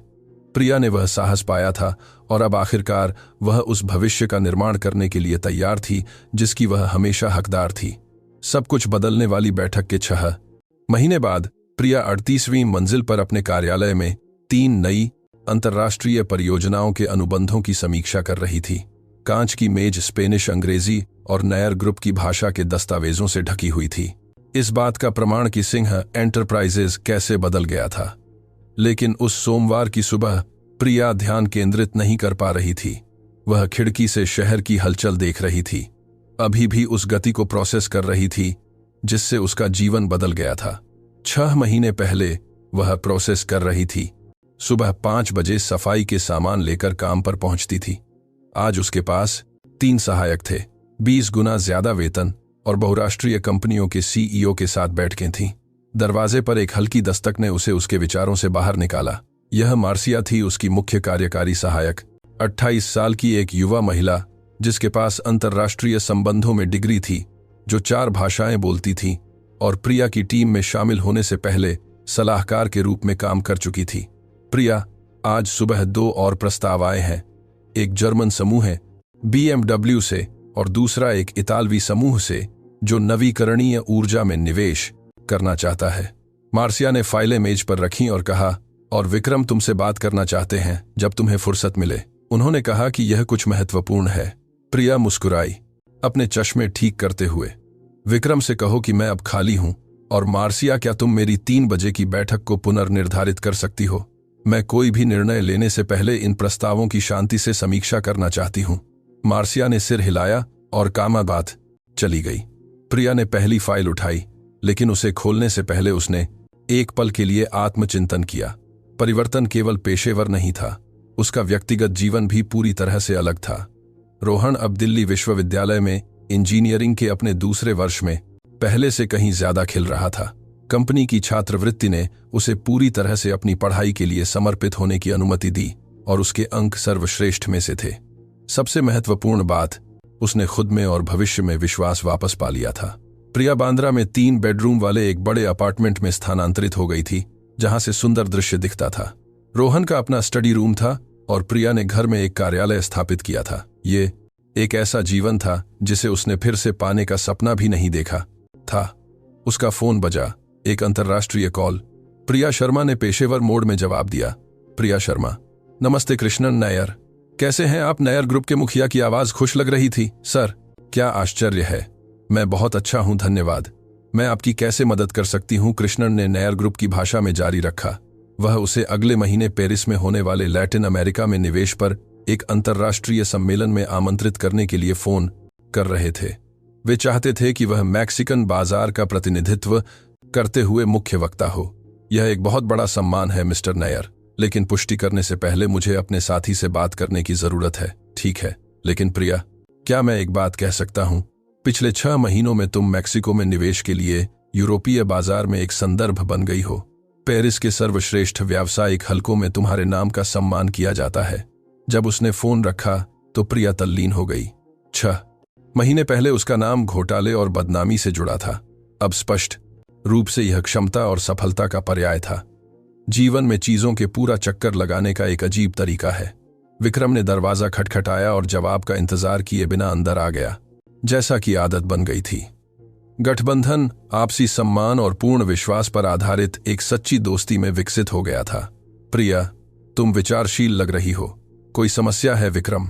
A: प्रिया ने वह साहस पाया था और अब आखिरकार वह उस भविष्य का निर्माण करने के लिए तैयार थी जिसकी वह हमेशा हकदार थी। सब कुछ बदलने वाली बैठक के 6 महीने बाद प्रिया 38वीं मंजिल पर अपने कार्यालय में 3 नई अंतर्राष्ट्रीय परियोजनाओं के अनुबंधों की समीक्षा कर रही थी। कांच की मेज स्पेनिश, अंग्रेजी और नायर ग्रुप की भाषा के दस्तावेजों से ढकी हुई थी, इस बात का प्रमाण कि सिंह एंटरप्राइजेज कैसे बदल गया था। लेकिन उस सोमवार की सुबह प्रिया ध्यान केंद्रित नहीं कर पा रही थी। वह खिड़की से शहर की हलचल देख रही थी, अभी भी उस गति को प्रोसेस कर रही थी जिससे उसका जीवन बदल गया था। 6 महीने पहले वह प्रोसेस कर रही थी। सुबह 5 बजे सफाई के सामान लेकर काम पर पहुंचती थी। आज उसके पास 3 सहायक थे, 20 गुना ज्यादा वेतन और बहुराष्ट्रीय कंपनियों के सीईओ के साथ बैठकें थीं। दरवाजे पर एक हल्की दस्तक ने उसे उसके विचारों से बाहर निकाला। यह मार्सिया थी, उसकी मुख्य कार्यकारी सहायक, 28 साल की एक युवा महिला जिसके पास अंतर्राष्ट्रीय संबंधों में डिग्री थी, जो 4 भाषाएं बोलती थी और प्रिया की टीम में शामिल होने से पहले सलाहकार के रूप में काम कर चुकी थी। प्रिया, आज सुबह 2 और प्रस्ताव आए हैं। एक जर्मन समूह है BMW से और दूसरा एक इतालवी समूह से जो नवीकरणीय ऊर्जा में निवेश करना चाहता है। मार्सिया ने फाइलें मेज पर रखीं और कहा, और विक्रम तुमसे बात करना चाहते हैं जब तुम्हें फुर्सत मिले। उन्होंने कहा कि यह कुछ महत्वपूर्ण है। प्रिया मुस्कुराई, अपने चश्मे ठीक करते हुए। विक्रम से कहो कि मैं अब खाली हूं। और मार्सिया, क्या तुम मेरी 3 बजे की बैठक को पुनर्निर्धारित कर सकती हो? मैं कोई भी निर्णय लेने से पहले इन प्रस्तावों की शांति से समीक्षा करना चाहती हूं। मार्सिया ने सिर हिलाया और कामाबाद चली गई। प्रिया ने पहली फाइल उठाई, लेकिन उसे खोलने से पहले उसने एक पल के लिए आत्मचिंतन किया। परिवर्तन केवल पेशेवर नहीं था, उसका व्यक्तिगत जीवन भी पूरी तरह से अलग था। रोहन अब दिल्ली विश्वविद्यालय में इंजीनियरिंग के अपने दूसरे वर्ष में पहले से कहीं ज्यादा खिल रहा था। कंपनी की छात्रवृत्ति ने उसे पूरी तरह से अपनी पढ़ाई के लिए समर्पित होने की अनुमति दी और उसके अंक सर्वश्रेष्ठ में से थे। सबसे महत्वपूर्ण बात, उसने खुद में और भविष्य में विश्वास वापस पा लिया था। प्रिया बांद्रा में 3 बेडरूम वाले एक बड़े अपार्टमेंट में स्थानांतरित हो गई थी, जहां से सुंदर दृश्य दिखता था। रोहन का अपना स्टडी रूम था और प्रिया ने घर में एक कार्यालय स्थापित किया था। ये एक ऐसा जीवन था जिसे उसने फिर से पाने का सपना भी नहीं देखा था। उसका फोन बजा, एक अंतर्राष्ट्रीय कॉल। प्रिया शर्मा ने पेशेवर मोड में जवाब दिया। प्रिया शर्मा, नमस्ते कृष्णन नायर, कैसे हैं आप? नायर ग्रुप के मुखिया की आवाज खुश लग रही थी। सर, क्या आश्चर्य है, मैं बहुत अच्छा हूं, धन्यवाद। मैं आपकी कैसे मदद कर सकती हूं? कृष्णन ने नायर ग्रुप की भाषा में जारी रखा। वह उसे अगले महीने पेरिस में होने वाले लैटिन अमेरिका में निवेश पर एक अंतर्राष्ट्रीय सम्मेलन में आमंत्रित करने के लिए फोन कर रहे थे। वे चाहते थे कि वह मैक्सिकन बाजार का प्रतिनिधित्व करते हुए मुख्य वक्ता हो। यह एक बहुत बड़ा सम्मान है मिस्टर नायर, लेकिन पुष्टि करने से पहले मुझे अपने साथी से बात करने की जरूरत है। ठीक है, लेकिन प्रिया, क्या मैं एक बात कह सकता हूं? पिछले 6 महीनों में तुम मैक्सिको में निवेश के लिए यूरोपीय बाजार में एक संदर्भ बन गई हो। पेरिस के सर्वश्रेष्ठ व्यावसायिक हलकों में तुम्हारे नाम का सम्मान किया जाता है। जब उसने फोन रखा तो प्रिया तल्लीन हो गई। 6 महीने पहले उसका नाम घोटाले और बदनामी से जुड़ा था। अब स्पष्ट रूप से यह क्षमता और सफलता का पर्याय था। जीवन में चीजों के पूरा चक्कर लगाने का एक अजीब तरीका है। विक्रम ने दरवाजा खटखटाया और जवाब का इंतजार किए बिना अंदर आ गया, जैसा कि आदत बन गई थी। गठबंधन आपसी सम्मान और पूर्ण विश्वास पर आधारित एक सच्ची दोस्ती में विकसित हो गया था। प्रिया, तुम विचारशील लग रही हो। कोई समस्या है? विक्रम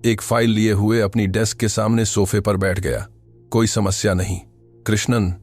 A: एक फाइल लिए हुए अपनी डेस्क के सामने सोफे पर बैठ गया। कोई समस्या नहीं। कृष्णन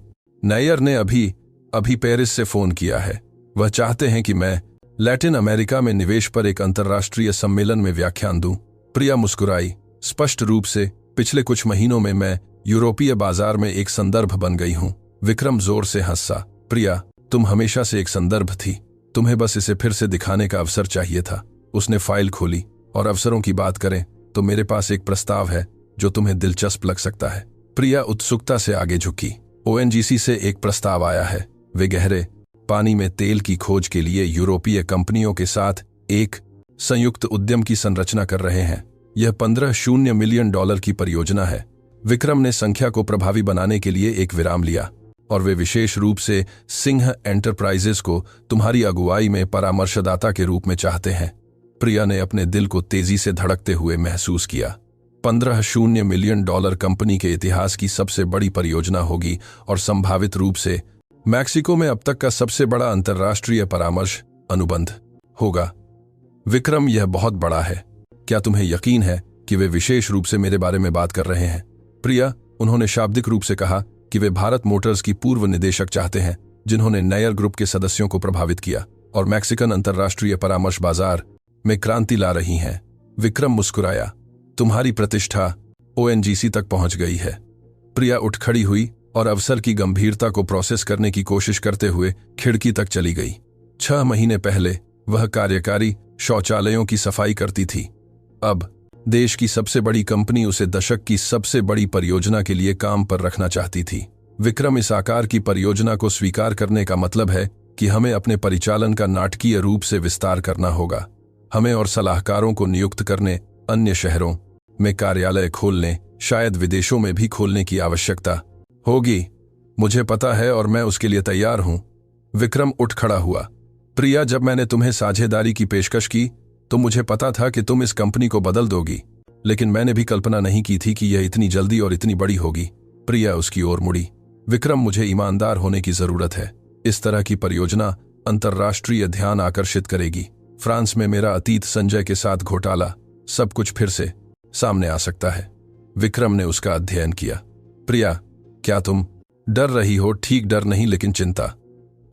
A: नैयर ने अभी पेरिस से फोन किया है। वह चाहते हैं कि मैं लैटिन अमेरिका में निवेश पर एक अंतर्राष्ट्रीय सम्मेलन में व्याख्यान दूं। प्रिया मुस्कुराई। स्पष्ट रूप से पिछले कुछ महीनों में मैं यूरोपीय बाजार में एक संदर्भ बन गई हूं। विक्रम जोर से हंसा। प्रिया, तुम हमेशा से एक संदर्भ थी। तुम्हें बस इसे फिर से दिखाने का अवसर चाहिए था। उसने फाइल खोली। और अवसरों की बात करें तो मेरे पास एक प्रस्ताव है जो तुम्हें दिलचस्प लग सकता है। प्रिया उत्सुकता से आगे झुकी। ओएनजीसी से एक प्रस्ताव आया है। वे गहरे पानी में तेल की खोज के लिए यूरोपीय कंपनियों के साथ एक संयुक्त उद्यम की संरचना कर रहे हैं। यह $15 मिलियन की परियोजना है। विक्रम ने संख्या को प्रभावी बनाने के लिए एक विराम लिया। और वे विशेष रूप से सिंह एंटरप्राइजेस को तुम्हारी अगुवाई में परामर्शदाता के रूप में चाहते हैं। प्रिया ने अपने दिल को तेजी से धड़कते हुए महसूस किया। $15 मिलियन कंपनी के इतिहास की सबसे बड़ी परियोजना होगी और संभावित रूप से मैक्सिको में अब तक का सबसे बड़ा अंतर्राष्ट्रीय परामर्श अनुबंध होगा। विक्रम, यह बहुत बड़ा है। क्या तुम्हें यकीन है कि वे विशेष रूप से मेरे बारे में बात कर रहे हैं? प्रिया, उन्होंने शाब्दिक रूप से कहा कि वे भारत मोटर्स की पूर्व निदेशक चाहते हैं, जिन्होंने नैयर ग्रुप के सदस्यों को प्रभावित किया और मैक्सिकन अंतर्राष्ट्रीय परामर्श बाजार में क्रांति ला रही हैं। विक्रम मुस्कुराया। तुम्हारी प्रतिष्ठा ओएनजीसी तक पहुंच गई है। प्रिया उठ खड़ी हुई और अवसर की गंभीरता को प्रोसेस करने की कोशिश करते हुए खिड़की तक चली गई। 6 महीने पहले वह कार्यकारी शौचालयों की सफाई करती थी। अब देश की सबसे बड़ी कंपनी उसे दशक की सबसे बड़ी परियोजना के लिए काम पर रखना चाहती थी। विक्रम, इस आकार की परियोजना को स्वीकार करने का मतलब है कि हमें अपने परिचालन का नाटकीय रूप से विस्तार करना होगा। हमें और सलाहकारों को नियुक्त करने, अन्य शहरों में कार्यालय खोलने, शायद विदेशों में भी खोलने की आवश्यकता होगी। मुझे पता है और मैं उसके लिए तैयार हूं। विक्रम उठ खड़ा हुआ। प्रिया, जब मैंने तुम्हें साझेदारी की पेशकश की तो मुझे पता था कि तुम इस कंपनी को बदल दोगी, लेकिन मैंने भी कल्पना नहीं की थी कि यह इतनी जल्दी और इतनी बड़ी होगी। प्रिया उसकी ओर मुड़ी। विक्रम, मुझे ईमानदार होने की जरूरत है। इस तरह की परियोजना अंतर्राष्ट्रीय ध्यान आकर्षित करेगी। फ्रांस में मेरा अतीत, संजय के साथ घोटाला, सब कुछ फिर से सामने आ सकता है। विक्रम ने उसका अध्ययन किया। प्रिया, क्या तुम डर रही हो? ठीक डर नहीं, लेकिन चिंता।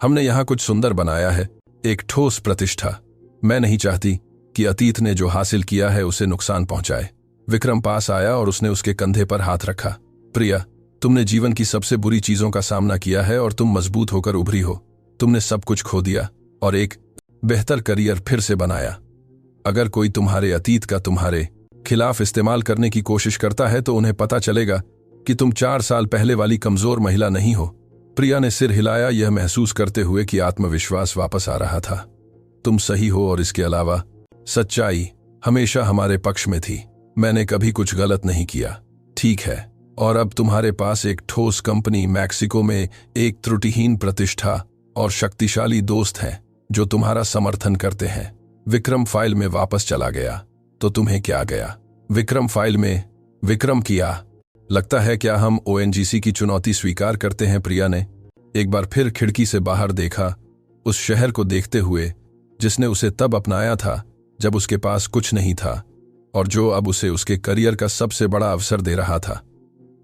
A: हमने यहां कुछ सुंदर बनाया है, एक ठोस प्रतिष्ठा। मैं नहीं चाहती कि अतीत ने जो हासिल किया है उसे नुकसान पहुंचाए। विक्रम पास आया और उसने उसके कंधे पर हाथ रखा। प्रिया, तुमने जीवन की सबसे बुरी चीजों का सामना किया है और तुम मजबूत होकर उभरी हो। तुमने सब कुछ खो दिया और एक बेहतर करियर फिर से बनाया। अगर कोई तुम्हारे अतीत का तुम्हारे खिलाफ इस्तेमाल करने की कोशिश करता है तो उन्हें पता चलेगा कि तुम 4 साल पहले वाली कमजोर महिला नहीं हो। प्रिया ने सिर हिलाया, यह महसूस करते हुए कि आत्मविश्वास वापस आ रहा था। तुम सही हो और इसके अलावा सच्चाई हमेशा हमारे पक्ष में थी। मैंने कभी कुछ गलत नहीं किया। ठीक है, और अब तुम्हारे पास एक ठोस कंपनी, मैक्सिको में एक त्रुटिहीन प्रतिष्ठा और शक्तिशाली दोस्त हैं जो तुम्हारा समर्थन करते हैं। विक्रम फाइल में वापस चला गया। तो तुम्हें क्या गया? विक्रम फाइल में। विक्रम किया। लगता है क्या हम ओएनजीसी की चुनौती स्वीकार करते हैं? प्रिया ने एक बार फिर खिड़की से बाहर देखा, उस शहर को देखते हुए जिसने उसे तब अपनाया था जब उसके पास कुछ नहीं था और जो अब उसे उसके करियर का सबसे बड़ा अवसर दे रहा था।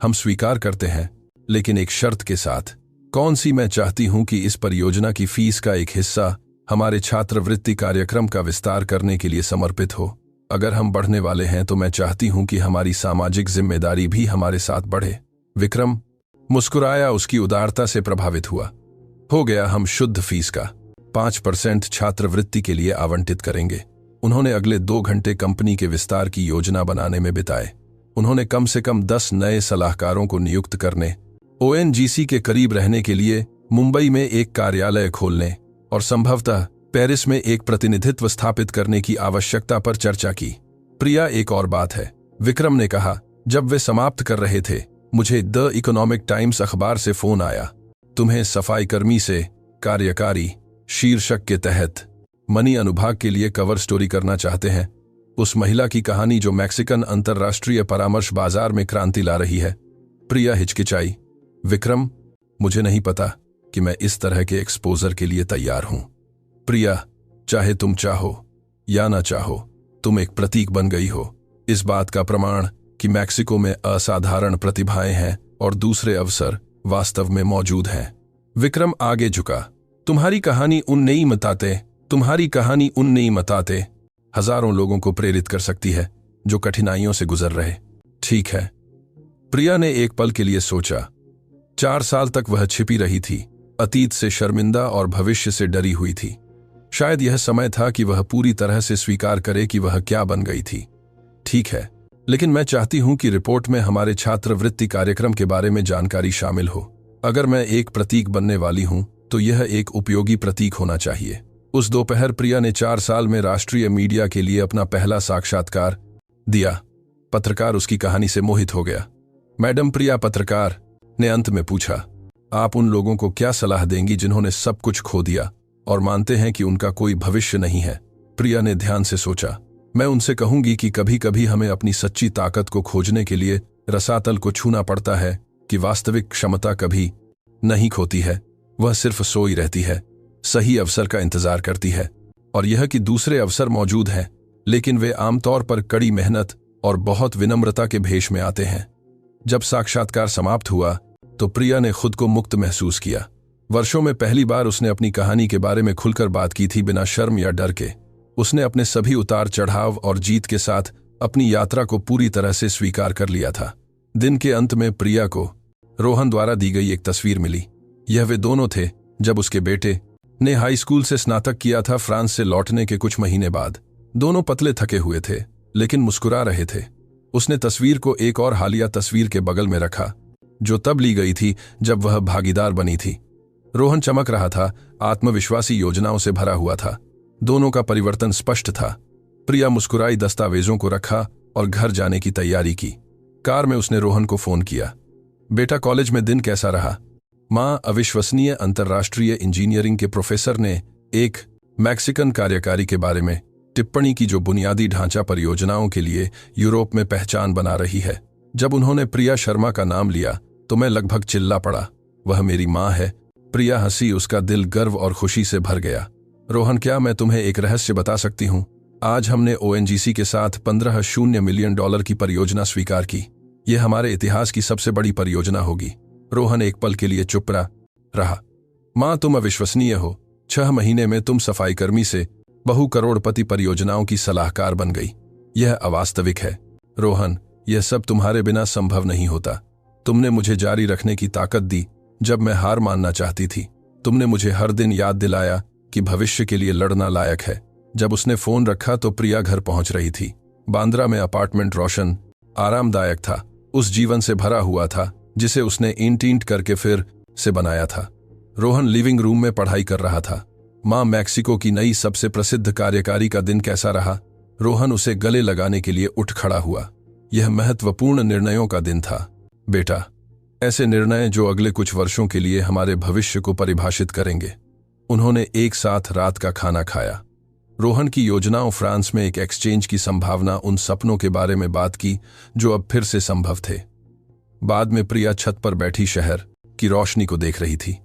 A: हम स्वीकार करते हैं, लेकिन एक शर्त के साथ। कौन सी? मैं चाहती हूं कि इस परियोजना की फीस का एक हिस्सा हमारे छात्रवृत्ति कार्यक्रम का विस्तार करने के लिए समर्पित हो। अगर हम बढ़ने वाले हैं तो मैं चाहती हूं कि हमारी सामाजिक जिम्मेदारी भी हमारे साथ बढ़े। विक्रम मुस्कुराया, उसकी उदारता से प्रभावित हुआ। हो गया, हम शुद्ध फीस का 5% छात्रवृत्ति के लिए आवंटित करेंगे। उन्होंने अगले 2 घंटे कंपनी के विस्तार की योजना बनाने में बिताए। उन्होंने कम से कम 10 नए सलाहकारों को नियुक्त करने, ओएनजीसी के करीब रहने के लिए मुंबई में एक कार्यालय खोलने और संभवतः पेरिस में एक प्रतिनिधित्व स्थापित करने की आवश्यकता पर चर्चा की। प्रिया, एक और बात है, विक्रम ने कहा जब वे समाप्त कर रहे थे। मुझे द इकोनॉमिक टाइम्स अखबार से फोन आया। तुम्हें सफाई कर्मी से कार्यकारी शीर्षक के तहत मनी अनुभाग के लिए कवर स्टोरी करना चाहते हैं। उस महिला की कहानी जो मैक्सिकन अंतर्राष्ट्रीय परामर्श बाजार में क्रांति ला रही है। प्रिया हिचकिचाई। विक्रम, मुझे नहीं पता कि मैं इस तरह के एक्सपोजर के लिए तैयार हूं। प्रिया, चाहे तुम चाहो या ना चाहो, तुम एक प्रतीक बन गई हो। इस बात का प्रमाण कि मैक्सिको में असाधारण प्रतिभाएं हैं और दूसरे अवसर वास्तव में मौजूद हैं। विक्रम आगे झुका। तुम्हारी कहानी उन नई मताते हजारों लोगों को प्रेरित कर सकती है जो कठिनाइयों से गुजर रहे। ठीक है। प्रिया ने एक पल के लिए सोचा। 4 साल तक वह छिपी रही थी, अतीत से शर्मिंदा और भविष्य से डरी हुई थी। शायद यह समय था कि वह पूरी तरह से स्वीकार करे कि वह क्या बन गई थी। ठीक है, लेकिन मैं चाहती हूं कि रिपोर्ट में हमारे छात्रवृत्ति कार्यक्रम के बारे में जानकारी शामिल हो। अगर मैं एक प्रतीक बनने वाली हूं तो यह एक उपयोगी प्रतीक होना चाहिए। उस दोपहर प्रिया ने 4 साल में राष्ट्रीय मीडिया के लिए अपना पहला साक्षात्कार दिया। पत्रकार उसकी कहानी से मोहित हो गया। मैडम प्रिया, पत्रकार ने अंत में पूछा, आप उन लोगों को क्या सलाह देंगी जिन्होंने सब कुछ खो दिया और मानते हैं कि उनका कोई भविष्य नहीं है? प्रिया ने ध्यान से सोचा। मैं उनसे कहूंगी कि कभी कभी हमें अपनी सच्ची ताकत को खोजने के लिए रसातल को छूना पड़ता है, कि वास्तविक क्षमता कभी नहीं खोती है, वह सिर्फ सोई रहती है, सही अवसर का इंतजार करती है। और यह कि दूसरे अवसर मौजूद हैं, लेकिन वे आमतौर पर कड़ी मेहनत और बहुत विनम्रता के भेष में आते हैं। जब साक्षात्कार समाप्त हुआ तो प्रिया ने खुद को मुक्त महसूस किया। वर्षों में पहली बार उसने अपनी कहानी के बारे में खुलकर बात की थी, बिना शर्म या डर के। उसने अपने सभी उतार चढ़ाव और जीत के साथ अपनी यात्रा को पूरी तरह से स्वीकार कर लिया था। दिन के अंत में प्रिया को रोहन द्वारा दी गई एक तस्वीर मिली। यह वे दोनों थे जब उसके बेटे ने हाई स्कूल से स्नातक किया था, फ्रांस से लौटने के कुछ महीने बाद। दोनों पतले थके हुए थे लेकिन मुस्कुरा रहे थे। उसने तस्वीर को एक और हालिया तस्वीर के बगल में रखा जो तब ली गई थी जब वह भागीदार बनी थी। रोहन चमक रहा था, आत्मविश्वासी योजनाओं से भरा हुआ था। दोनों का परिवर्तन स्पष्ट था। प्रिया मुस्कुराई, दस्तावेजों को रखा और घर जाने की तैयारी की। कार में उसने रोहन को फोन किया। बेटा, कॉलेज में दिन कैसा रहा? मां, अविश्वसनीय। अंतर्राष्ट्रीय इंजीनियरिंग के प्रोफेसर ने एक मैक्सिकन कार्यकारी के बारे में टिप्पणी की जो बुनियादी ढांचा परियोजनाओं के लिए यूरोप में पहचान बना रही है। जब उन्होंने प्रिया शर्मा का नाम लिया तो मैं लगभग चिल्ला पड़ा। वह मेरी मां है। प्रिया हंसी, उसका दिल गर्व और खुशी से भर गया। रोहन, क्या मैं तुम्हें एक रहस्य बता सकती हूं? आज हमने ओएनजीसी के साथ $15 मिलियन की परियोजना स्वीकार की। यह हमारे इतिहास की सबसे बड़ी परियोजना होगी। रोहन एक पल के लिए चुप रहा। मां, तुम अविश्वसनीय हो। 6 महीने में तुम सफाईकर्मी से बहु करोड़पति परियोजनाओं की सलाहकार बन गई। यह अवास्तविक है। रोहन, यह सब तुम्हारे बिना संभव नहीं होता। तुमने मुझे जारी रखने की ताकत दी जब मैं हार मानना चाहती थी। तुमने मुझे हर दिन याद दिलाया कि भविष्य के लिए लड़ना लायक है। जब उसने फोन रखा तो प्रिया घर पहुंच रही थी। बांद्रा में अपार्टमेंट रोशन, आरामदायक था, उस जीवन से भरा हुआ था जिसे उसने ईंट करके फिर से बनाया था। रोहन लिविंग रूम में पढ़ाई कर रहा था। मां, मैक्सिको की नई सबसे प्रसिद्ध कार्यकारी का दिन कैसा रहा? रोहन उसे गले लगाने के लिए उठ खड़ा हुआ। यह महत्वपूर्ण निर्णयों का दिन था बेटा, ऐसे निर्णय जो अगले कुछ वर्षों के लिए हमारे भविष्य को परिभाषित करेंगे। उन्होंने एक साथ रात का खाना खाया। रोहन की योजनाओं, फ्रांस में एक एक्सचेंज की संभावना, उन सपनों के बारे में बात की जो अब फिर से संभव थे। बाद में प्रिया छत पर बैठी शहर की रोशनी को देख रही थी।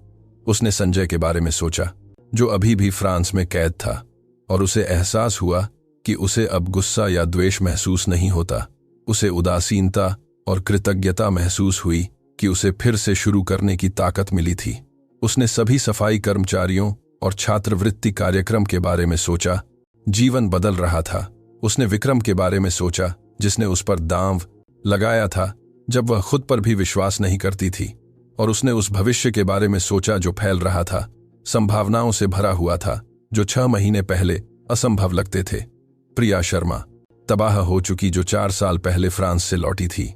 A: उसने संजय के बारे में सोचा जो अभी भी फ्रांस में कैद था, और उसे एहसास हुआ कि उसे अब गुस्सा या द्वेष महसूस नहीं होता। उसे उदासीनता और कृतज्ञता महसूस हुई कि उसे फिर से शुरू करने की ताकत मिली थी। उसने सभी सफाई कर्मचारियों और छात्रवृत्ति कार्यक्रम के बारे में सोचा। जीवन बदल रहा था। उसने विक्रम के बारे में सोचा जिसने उस पर दांव लगाया था जब वह खुद पर भी विश्वास नहीं करती थी, और उसने उस भविष्य के बारे में सोचा जो फैल रहा था, संभावनाओं से भरा हुआ था, जो 6 महीने पहले असंभव लगते थे। प्रिया शर्मा तबाह हो चुकी, जो 4 साल पहले फ्रांस से लौटी थी।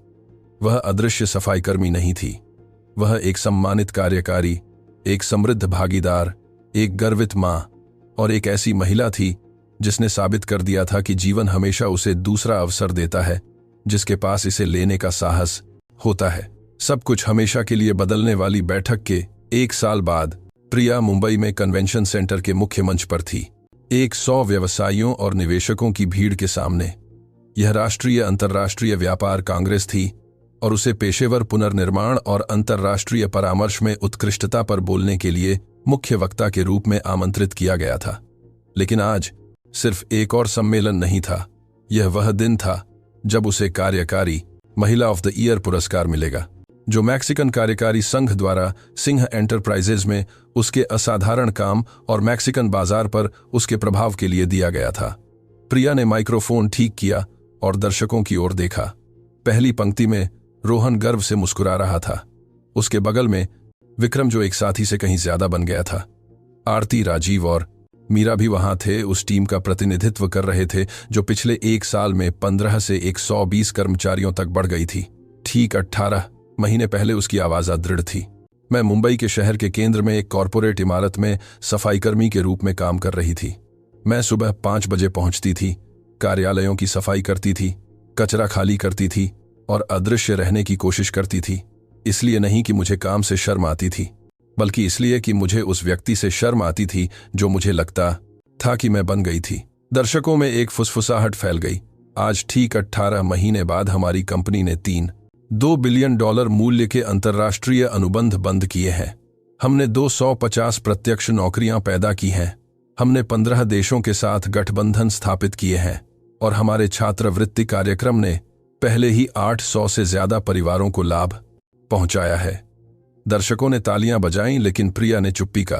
A: वह अदृश्य सफाईकर्मी नहीं थी। वह एक सम्मानित कार्यकारी, एक समृद्ध भागीदार, एक गर्वित माँ और एक ऐसी महिला थी जिसने साबित कर दिया था कि जीवन हमेशा उसे दूसरा अवसर देता है जिसके पास इसे लेने का साहस होता है। सब कुछ हमेशा के लिए बदलने वाली बैठक के 1 साल बाद प्रिया मुंबई में कन्वेंशन सेंटर के मुख्य मंच पर थी, 100 व्यवसायियों और निवेशकों की भीड़ के सामने। यह राष्ट्रीय अंतर्राष्ट्रीय व्यापार कांग्रेस थी और उसे पेशेवर पुनर्निर्माण और अंतर्राष्ट्रीय परामर्श में उत्कृष्टता पर बोलने के लिए मुख्य वक्ता के रूप में आमंत्रित किया गया था। लेकिन आज सिर्फ एक और सम्मेलन नहीं था, यह वह दिन था जब उसे कार्यकारी महिला ऑफ द ईयर पुरस्कार मिलेगा, जो मैक्सिकन कार्यकारी संघ द्वारा सिंह एंटरप्राइजेज में उसके असाधारण काम और मैक्सिकन बाजार पर उसके प्रभाव के लिए दिया गया था। प्रिया ने माइक्रोफोन ठीक किया और दर्शकों की ओर देखा। पहली पंक्ति में रोहन गर्व से मुस्कुरा रहा था। उसके बगल में विक्रम, जो एक साथी से कहीं ज्यादा बन गया था। आरती, राजीव और मीरा भी वहां थे, उस टीम का प्रतिनिधित्व कर रहे थे जो पिछले 1 साल में 15 से 120 कर्मचारियों तक बढ़ गई थी। ठीक 18 महीने पहले उसकी आवाज दृढ़ थी। मैं मुंबई के शहर के केंद्र में एक कॉरपोरेट इमारत में सफाईकर्मी के रूप में काम कर रही थी। मैं सुबह 5 बजे पहुंचती थी, कार्यालयों की सफाई करती थी, कचरा खाली करती थी और अदृश्य रहने की कोशिश करती थी। इसलिए नहीं कि मुझे काम से शर्म आती थी, बल्कि इसलिए कि मुझे उस व्यक्ति से शर्म आती थी जो मुझे लगता था कि मैं बन गई थी। दर्शकों में एक फुसफुसाहट फैल गई। आज ठीक 18 महीने बाद हमारी कंपनी ने 2 बिलियन डॉलर मूल्य के अंतर्राष्ट्रीय अनुबंध बंद किए हैं। हमने 250 प्रत्यक्ष नौकरियां पैदा की हैं। हमने 15 देशों के साथ गठबंधन स्थापित किए हैं और हमारे छात्रवृत्ति कार्यक्रम ने पहले ही 800 से ज्यादा परिवारों को लाभ पहुंचाया है। दर्शकों ने तालियां बजाईं, लेकिन प्रिया ने चुप्पी का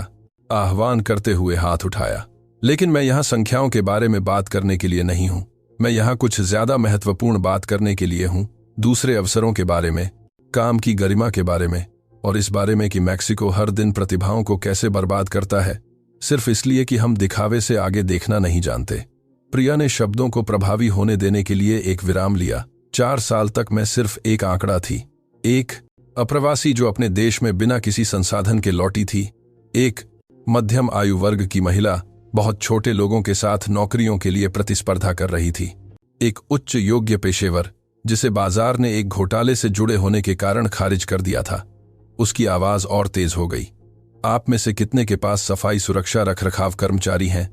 A: आह्वान करते हुए हाथ उठाया। लेकिन मैं यहां संख्याओं के बारे में बात करने के लिए नहीं हूं। मैं यहां कुछ ज्यादा महत्वपूर्ण बात करने के लिए हूं, दूसरे अवसरों के बारे में, काम की गरिमा के बारे में और इस बारे में कि मैक्सिको हर दिन प्रतिभाओं को कैसे बर्बाद करता है, सिर्फ इसलिए कि हम दिखावे से आगे देखना नहीं जानते। प्रिया ने शब्दों को प्रभावी होने देने के लिए एक विराम लिया। 4 साल तक मैं सिर्फ एक आंकड़ा थी, एक अप्रवासी जो अपने देश में बिना किसी संसाधन के लौटी थी, एक मध्यम आयु वर्ग की महिला बहुत छोटे लोगों के साथ नौकरियों के लिए प्रतिस्पर्धा कर रही थी, एक उच्च योग्य पेशेवर जिसे बाजार ने एक घोटाले से जुड़े होने के कारण खारिज कर दिया था। उसकी आवाज और तेज हो गई। आप में से कितने के पास सफाई सुरक्षा रखरखाव कर्मचारी हैं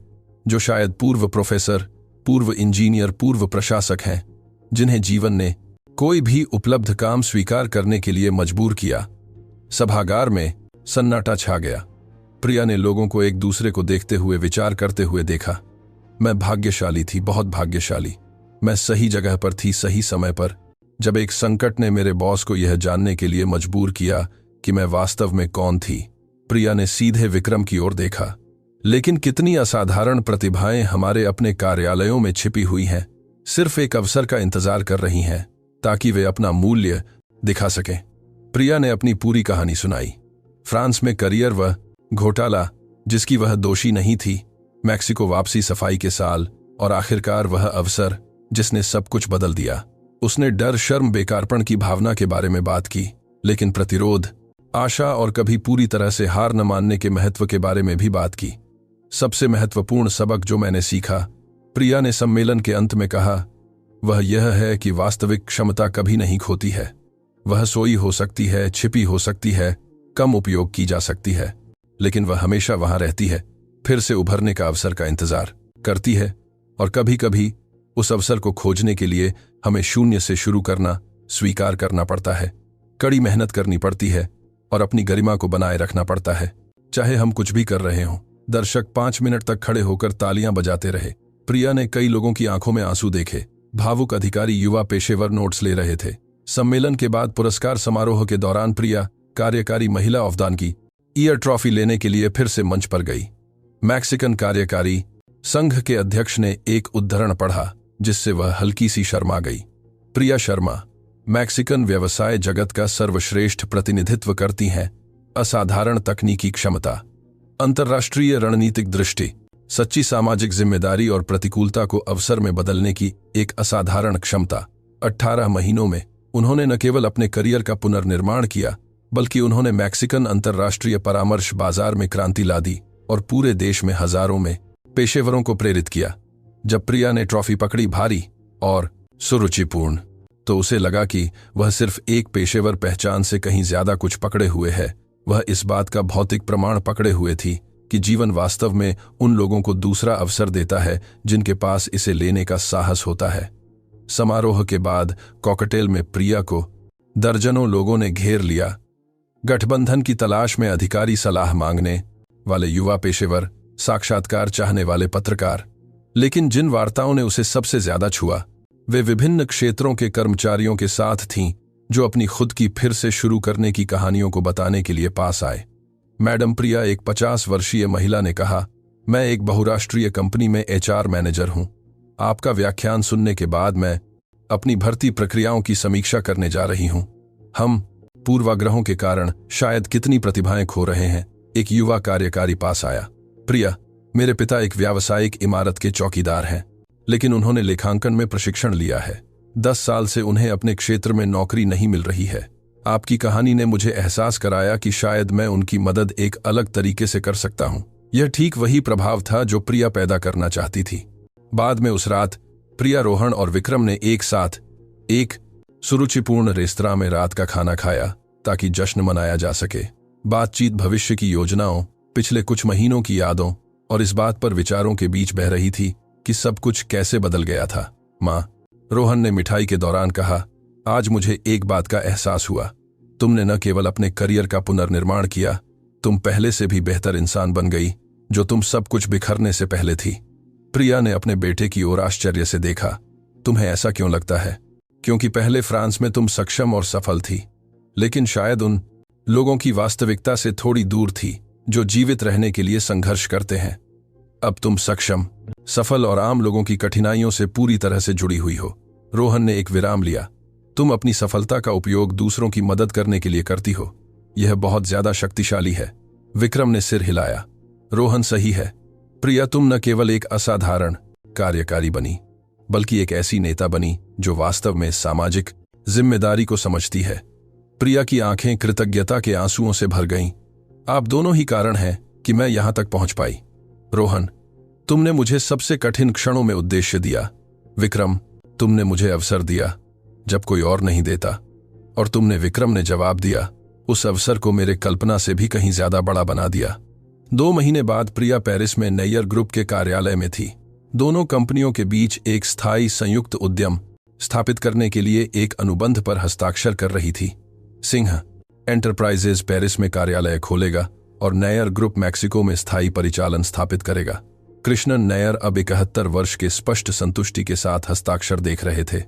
A: जो शायद पूर्व प्रोफेसर, पूर्व इंजीनियर, पूर्व प्रशासक हैं, जिन्हें जीवन ने कोई भी उपलब्ध काम स्वीकार करने के लिए मजबूर किया? सभागार में सन्नाटा छा गया। प्रिया ने लोगों को एक दूसरे को देखते हुए विचार करते हुए देखा। मैं भाग्यशाली थी, बहुत भाग्यशाली। मैं सही जगह पर थी, सही समय पर, जब एक संकट ने मेरे बॉस को यह जानने के लिए मजबूर किया कि मैं वास्तव में कौन थी। प्रिया ने सीधे विक्रम की ओर देखा। लेकिन कितनी असाधारण प्रतिभाएं हमारे अपने कार्यालयों में छिपी हुई हैं, सिर्फ एक अवसर का इंतजार कर रही हैं ताकि वे अपना मूल्य दिखा सकें। प्रिया ने अपनी पूरी कहानी सुनाई। फ्रांस में करियर, वह घोटाला जिसकी वह दोषी नहीं थी, मैक्सिको वापसी, सफाई के साल और आखिरकार वह अवसर जिसने सब कुछ बदल दिया। उसने डर, शर्म, बेकारपन की भावना के बारे में बात की, लेकिन प्रतिरोध, आशा और कभी पूरी तरह से हार न मानने के महत्व के बारे में भी बात की। सबसे महत्वपूर्ण सबक जो मैंने सीखा, प्रिया ने सम्मेलन के अंत में कहा, वह यह है कि वास्तविक क्षमता कभी नहीं खोती है। वह सोई हो सकती है, छिपी हो सकती है, कम उपयोग की जा सकती है, लेकिन वह हमेशा वहां रहती है, फिर से उभरने का अवसर का इंतजार करती है। और कभी कभी उस अवसर को खोजने के लिए हमें शून्य से शुरू करना स्वीकार करना पड़ता है, कड़ी मेहनत करनी पड़ती है और अपनी गरिमा को बनाए रखना पड़ता है, चाहे हम कुछ भी कर रहे हों। दर्शक 5 मिनट तक खड़े होकर तालियां बजाते रहे। प्रिया ने कई लोगों की आंखों में आंसू देखे। भावुक अधिकारी, युवा पेशेवर नोट्स ले रहे थे। सम्मेलन के बाद पुरस्कार समारोह के दौरान प्रिया कार्यकारी महिला ऑफ द ईयर ट्रॉफी लेने के लिए फिर से मंच पर गई। मैक्सिकन कार्यकारी संघ के अध्यक्ष ने एक उद्धरण पढ़ा जिससे वह हल्की सी शर्मा गई। प्रिया शर्मा मैक्सिकन व्यवसाय जगत का सर्वश्रेष्ठ प्रतिनिधित्व करती हैं। असाधारण तकनीकी क्षमता, अंतर्राष्ट्रीय रणनीतिक दृष्टि, सच्ची सामाजिक जिम्मेदारी और प्रतिकूलता को अवसर में बदलने की एक असाधारण क्षमता। 18 महीनों में उन्होंने न केवल अपने करियर का पुनर्निर्माण किया, बल्कि उन्होंने मैक्सिकन अंतर्राष्ट्रीय परामर्श बाजार में क्रांति ला दी। और पूरे देश में हजारों में पेशेवरों को प्रेरित किया। जब प्रिया ने ट्रॉफी पकड़ी भारी और सुरुचिपूर्ण, तो उसे लगा कि वह सिर्फ एक पेशेवर पहचान से कहीं ज्यादा कुछ पकड़े हुए है। वह इस बात का भौतिक प्रमाण पकड़े हुए थी कि जीवन वास्तव में उन लोगों को दूसरा अवसर देता है जिनके पास इसे लेने का साहस होता है। समारोह के बाद कॉकटेल में प्रिया को दर्जनों लोगों ने घेर लिया। गठबंधन की तलाश में अधिकारी, सलाह मांगने वाले युवा पेशेवर, साक्षात्कार चाहने वाले पत्रकार। लेकिन जिन वार्ताओं ने उसे सबसे ज्यादा छुआ वे विभिन्न क्षेत्रों के कर्मचारियों के साथ थीं, जो अपनी खुद की फिर से शुरू करने की कहानियों को बताने के लिए पास आए। मैडम प्रिया, एक 50 वर्षीय महिला ने कहा, मैं एक बहुराष्ट्रीय कंपनी में HR मैनेजर हूं। आपका व्याख्यान सुनने के बाद मैं अपनी भर्ती प्रक्रियाओं की समीक्षा करने जा रही हूं। हम पूर्वाग्रहों के कारण शायद कितनी प्रतिभाएं खो रहे हैं। एक युवा कार्यकारी पास आया। प्रिया, मेरे पिता एक व्यावसायिक इमारत के चौकीदार हैं, लेकिन उन्होंने लेखांकन में प्रशिक्षण लिया है। 10 साल से उन्हें अपने क्षेत्र में नौकरी नहीं मिल रही है। आपकी कहानी ने मुझे एहसास कराया कि शायद मैं उनकी मदद एक अलग तरीके से कर सकता हूं। यह ठीक वही प्रभाव था जो प्रिया पैदा करना चाहती थी। बाद में उस रात प्रिया, रोहन और विक्रम ने एक साथ एक सुरुचिपूर्ण रेस्तरां में रात का खाना खाया ताकि जश्न मनाया जा सके। बातचीत भविष्य की योजनाओं, पिछले कुछ महीनों की यादों और इस बात पर विचारों के बीच बह रही थी कि सब कुछ कैसे बदल गया था। माँ, रोहन ने मिठाई के दौरान कहा, आज मुझे एक बात का एहसास हुआ। तुमने न केवल अपने करियर का पुनर्निर्माण किया, तुम पहले से भी बेहतर इंसान बन गई, जो तुम सब कुछ बिखरने से पहले थी। प्रिया ने अपने बेटे की ओर आश्चर्य से देखा। तुम्हें ऐसा क्यों लगता है? क्योंकि पहले फ्रांस में तुम सक्षम और सफल थी, लेकिन शायद उन लोगों की वास्तविकता से थोड़ी दूर थी जो जीवित रहने के लिए संघर्ष करते हैं। अब तुम सक्षम, सफल और आम लोगों की कठिनाइयों से पूरी तरह से जुड़ी हुई हो। रोहन ने एक विराम लिया। तुम अपनी सफलता का उपयोग दूसरों की मदद करने के लिए करती हो। यह बहुत ज्यादा शक्तिशाली है। विक्रम ने सिर हिलाया। रोहन सही है। प्रिया, तुम न केवल एक असाधारण कार्यकारी बनी, बल्कि एक ऐसी नेता बनी जो वास्तव में सामाजिक जिम्मेदारी को समझती है। प्रिया की आंखें कृतज्ञता के आंसुओं से भर गईं। आप दोनों ही कारण हैं कि मैं यहां तक पहुंच पाई। रोहन, तुमने मुझे सबसे कठिन क्षणों में उद्देश्य दिया। विक्रम, तुमने मुझे अवसर दिया जब कोई और नहीं देता, और तुमने, विक्रम ने जवाब दिया, उस अवसर को मेरे कल्पना से भी कहीं ज्यादा बड़ा बना दिया। 2 महीने बाद प्रिया पेरिस में नैयर ग्रुप के कार्यालय में थी। दोनों कंपनियों के बीच एक स्थायी संयुक्त उद्यम स्थापित करने के लिए एक अनुबंध पर हस्ताक्षर कर रही थी। सिंह एंटरप्राइजेज पेरिस में कार्यालय खोलेगा और नैयर ग्रुप मैक्सिको में स्थायी परिचालन स्थापित करेगा। कृष्णन नैयर अब 71 वर्ष के स्पष्ट संतुष्टि के साथ हस्ताक्षर देख रहे थे।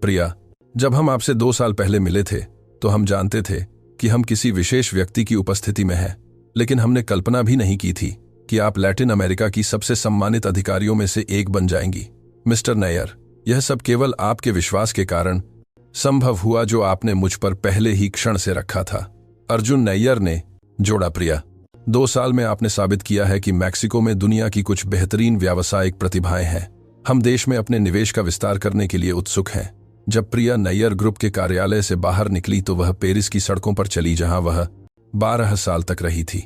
A: प्रिया, जब हम आपसे 2 साल पहले मिले थे तो हम जानते थे कि हम किसी विशेष व्यक्ति की उपस्थिति में हैं, लेकिन हमने कल्पना भी नहीं की थी कि आप लैटिन अमेरिका की सबसे सम्मानित अधिकारियों में से एक बन जाएंगी। मिस्टर नैयर, यह सब केवल आपके विश्वास के कारण संभव हुआ जो आपने मुझ पर पहले ही क्षण से रखा था। अर्जुन नैयर ने जोड़ा। प्रिया, 2 साल में आपने साबित किया है कि मैक्सिको में दुनिया की कुछ बेहतरीन व्यावसायिक प्रतिभाएं हैं। हम देश में अपने निवेश का विस्तार करने के लिए उत्सुक हैं। जब प्रिया नैयर ग्रुप के कार्यालय से बाहर निकली तो वह पेरिस की सड़कों पर चली, जहां वह 12 साल तक रही थी।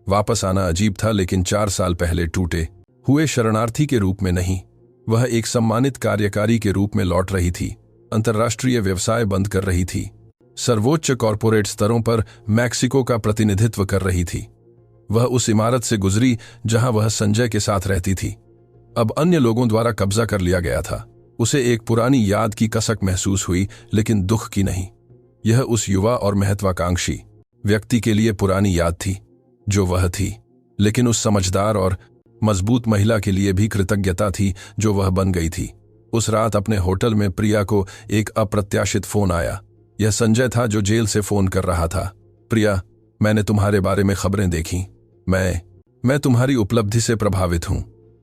A: वापस आना अजीब था, लेकिन 4 साल पहले टूटे हुए शरणार्थी के रूप में नहीं, वह एक सम्मानित कार्यकारी के रूप में लौट रही थी। अंतर्राष्ट्रीय व्यवसाय बंद कर रही थी, सर्वोच्च कॉरपोरेट स्तरों पर मैक्सिको का प्रतिनिधित्व कर रही थी। वह उस इमारत से गुजरी जहां वह संजय के साथ रहती थी। अब अन्य लोगों द्वारा कब्जा कर लिया गया था। उसे एक पुरानी याद की कसक महसूस हुई, लेकिन दुख की नहीं। यह उस युवा और महत्वाकांक्षी व्यक्ति के लिए पुरानी याद थी जो वह थी, लेकिन उस समझदार और मजबूत महिला के लिए भी कृतज्ञता थी जो वह बन गई थी। उस रात अपने होटल में प्रिया को एक अप्रत्याशित फोन आया। यह संजय था जो जेल से फोन कर रहा था। प्रिया, मैंने तुम्हारे बारे में खबरें देखी। मैं तुम्हारी उपलब्धि से प्रभावित हूं।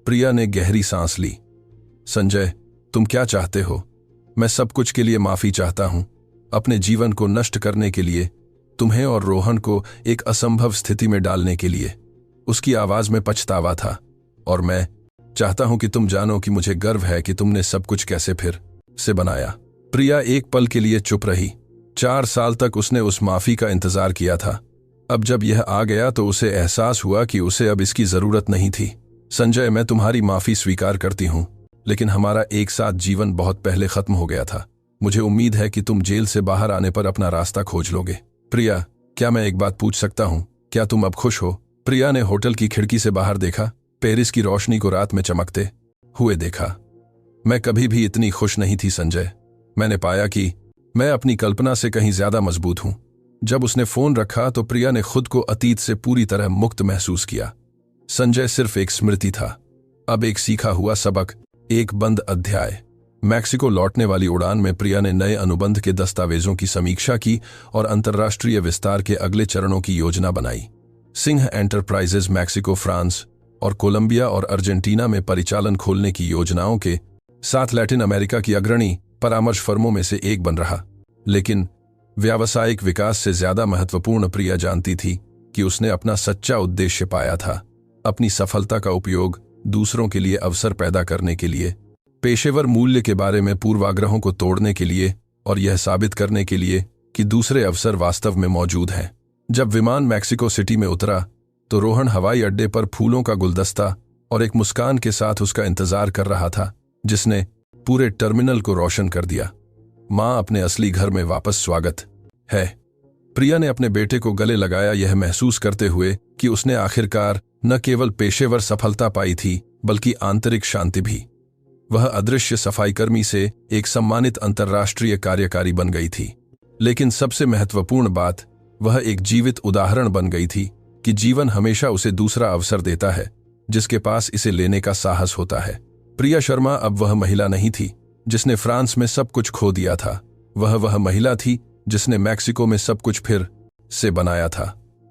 A: प्रिया ने गहरी सांस ली। संजय, तुम क्या चाहते हो? मैं सब कुछ के लिए माफी चाहता हूं, अपने जीवन को नष्ट करने के लिए, तुम्हें और रोहन को एक असंभव स्थिति में डालने के लिए। उसकी आवाज में पछतावा था। और मैं चाहता हूं कि तुम जानो कि मुझे गर्व है कि तुमने सब कुछ कैसे फिर से बनाया। प्रिया एक पल के लिए चुप रही। 4 साल तक उसने उस माफी का इंतजार किया था, अब जब यह आ गया तो उसे एहसास हुआ कि उसे अब इसकी जरूरत नहीं थी। संजय, मैं तुम्हारी माफी स्वीकार करती हूँ, लेकिन हमारा एक साथ जीवन बहुत पहले खत्म हो गया था। मुझे उम्मीद है कि तुम जेल से बाहर आने पर अपना रास्ता खोज लोगे। प्रिया, क्या मैं एक बात पूछ सकता हूँ? क्या तुम अब खुश हो? प्रिया ने होटल की खिड़की से बाहर देखा, पेरिस की रोशनी को रात में चमकते हुए देखा। मैं कभी भी इतनी खुश नहीं थी संजय। मैंने पाया कि मैं अपनी कल्पना से कहीं ज्यादा मजबूत हूं। जब उसने फोन रखा तो प्रिया ने खुद को अतीत से पूरी तरह मुक्त महसूस किया। संजय सिर्फ एक स्मृति था, अब एक सीखा हुआ सबक, एक बंद अध्याय। मैक्सिको लौटने वाली उड़ान में प्रिया ने नए अनुबंध के दस्तावेजों की समीक्षा की और अंतर्राष्ट्रीय विस्तार के अगले चरणों की योजना बनाई। सिंह एंटरप्राइजेज मैक्सिको, फ्रांस और कोलंबिया और अर्जेंटीना में परिचालन खोलने की योजनाओं के साथ लैटिन अमेरिका की अग्रणी परामर्श फर्मों में से एक बन रहा। लेकिन व्यावसायिक विकास से ज्यादा महत्वपूर्ण प्रिया जानती थी कि उसने अपना सच्चा उद्देश्य पाया था, अपनी सफलता का उपयोग दूसरों के लिए अवसर पैदा करने के लिए, पेशेवर मूल्य के बारे में पूर्वाग्रहों को तोड़ने के लिए और यह साबित करने के लिए कि दूसरे अवसर वास्तव में मौजूद हैं। जब विमान मैक्सिको सिटी में उतरा तो रोहन हवाई अड्डे पर फूलों का गुलदस्ता और एक मुस्कान के साथ उसका इंतजार कर रहा था, जिसने पूरे टर्मिनल को रोशन कर दिया। मां, अपने असली घर में वापस स्वागत है। प्रिया ने अपने बेटे को गले लगाया, यह महसूस करते हुए कि उसने आखिरकार न केवल पेशेवर सफलता पाई थी बल्कि आंतरिक शांति भी। वह अदृश्य सफाईकर्मी से एक सम्मानित अंतर्राष्ट्रीय कार्यकारी बन गई थी। लेकिन सबसे महत्वपूर्ण बात, वह एक जीवित उदाहरण बन गई थी कि जीवन हमेशा उसे दूसरा अवसर देता है जिसके पास इसे लेने का साहस होता है। प्रिया शर्मा अब वह महिला नहीं थी जिसने फ्रांस में सब कुछ खो दिया था। वह महिला थी जिसने मैक्सिको में सब कुछ फिर से बनाया था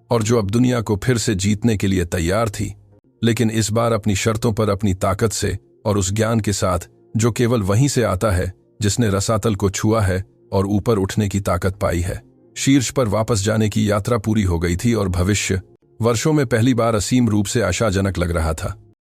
A: और जो अब दुनिया को फिर से जीतने के लिए तैयार थी, लेकिन इस बार अपनी शर्तों पर, अपनी ताकत से और उस ज्ञान के साथ जो केवल वहीं से आता है जिसने रसातल को छुआ है और ऊपर उठने की ताकत पाई है। शीर्ष पर वापस जाने की यात्रा पूरी हो गई थी और भविष्य वर्षों में पहली बार असीम रूप से आशाजनक लग रहा था।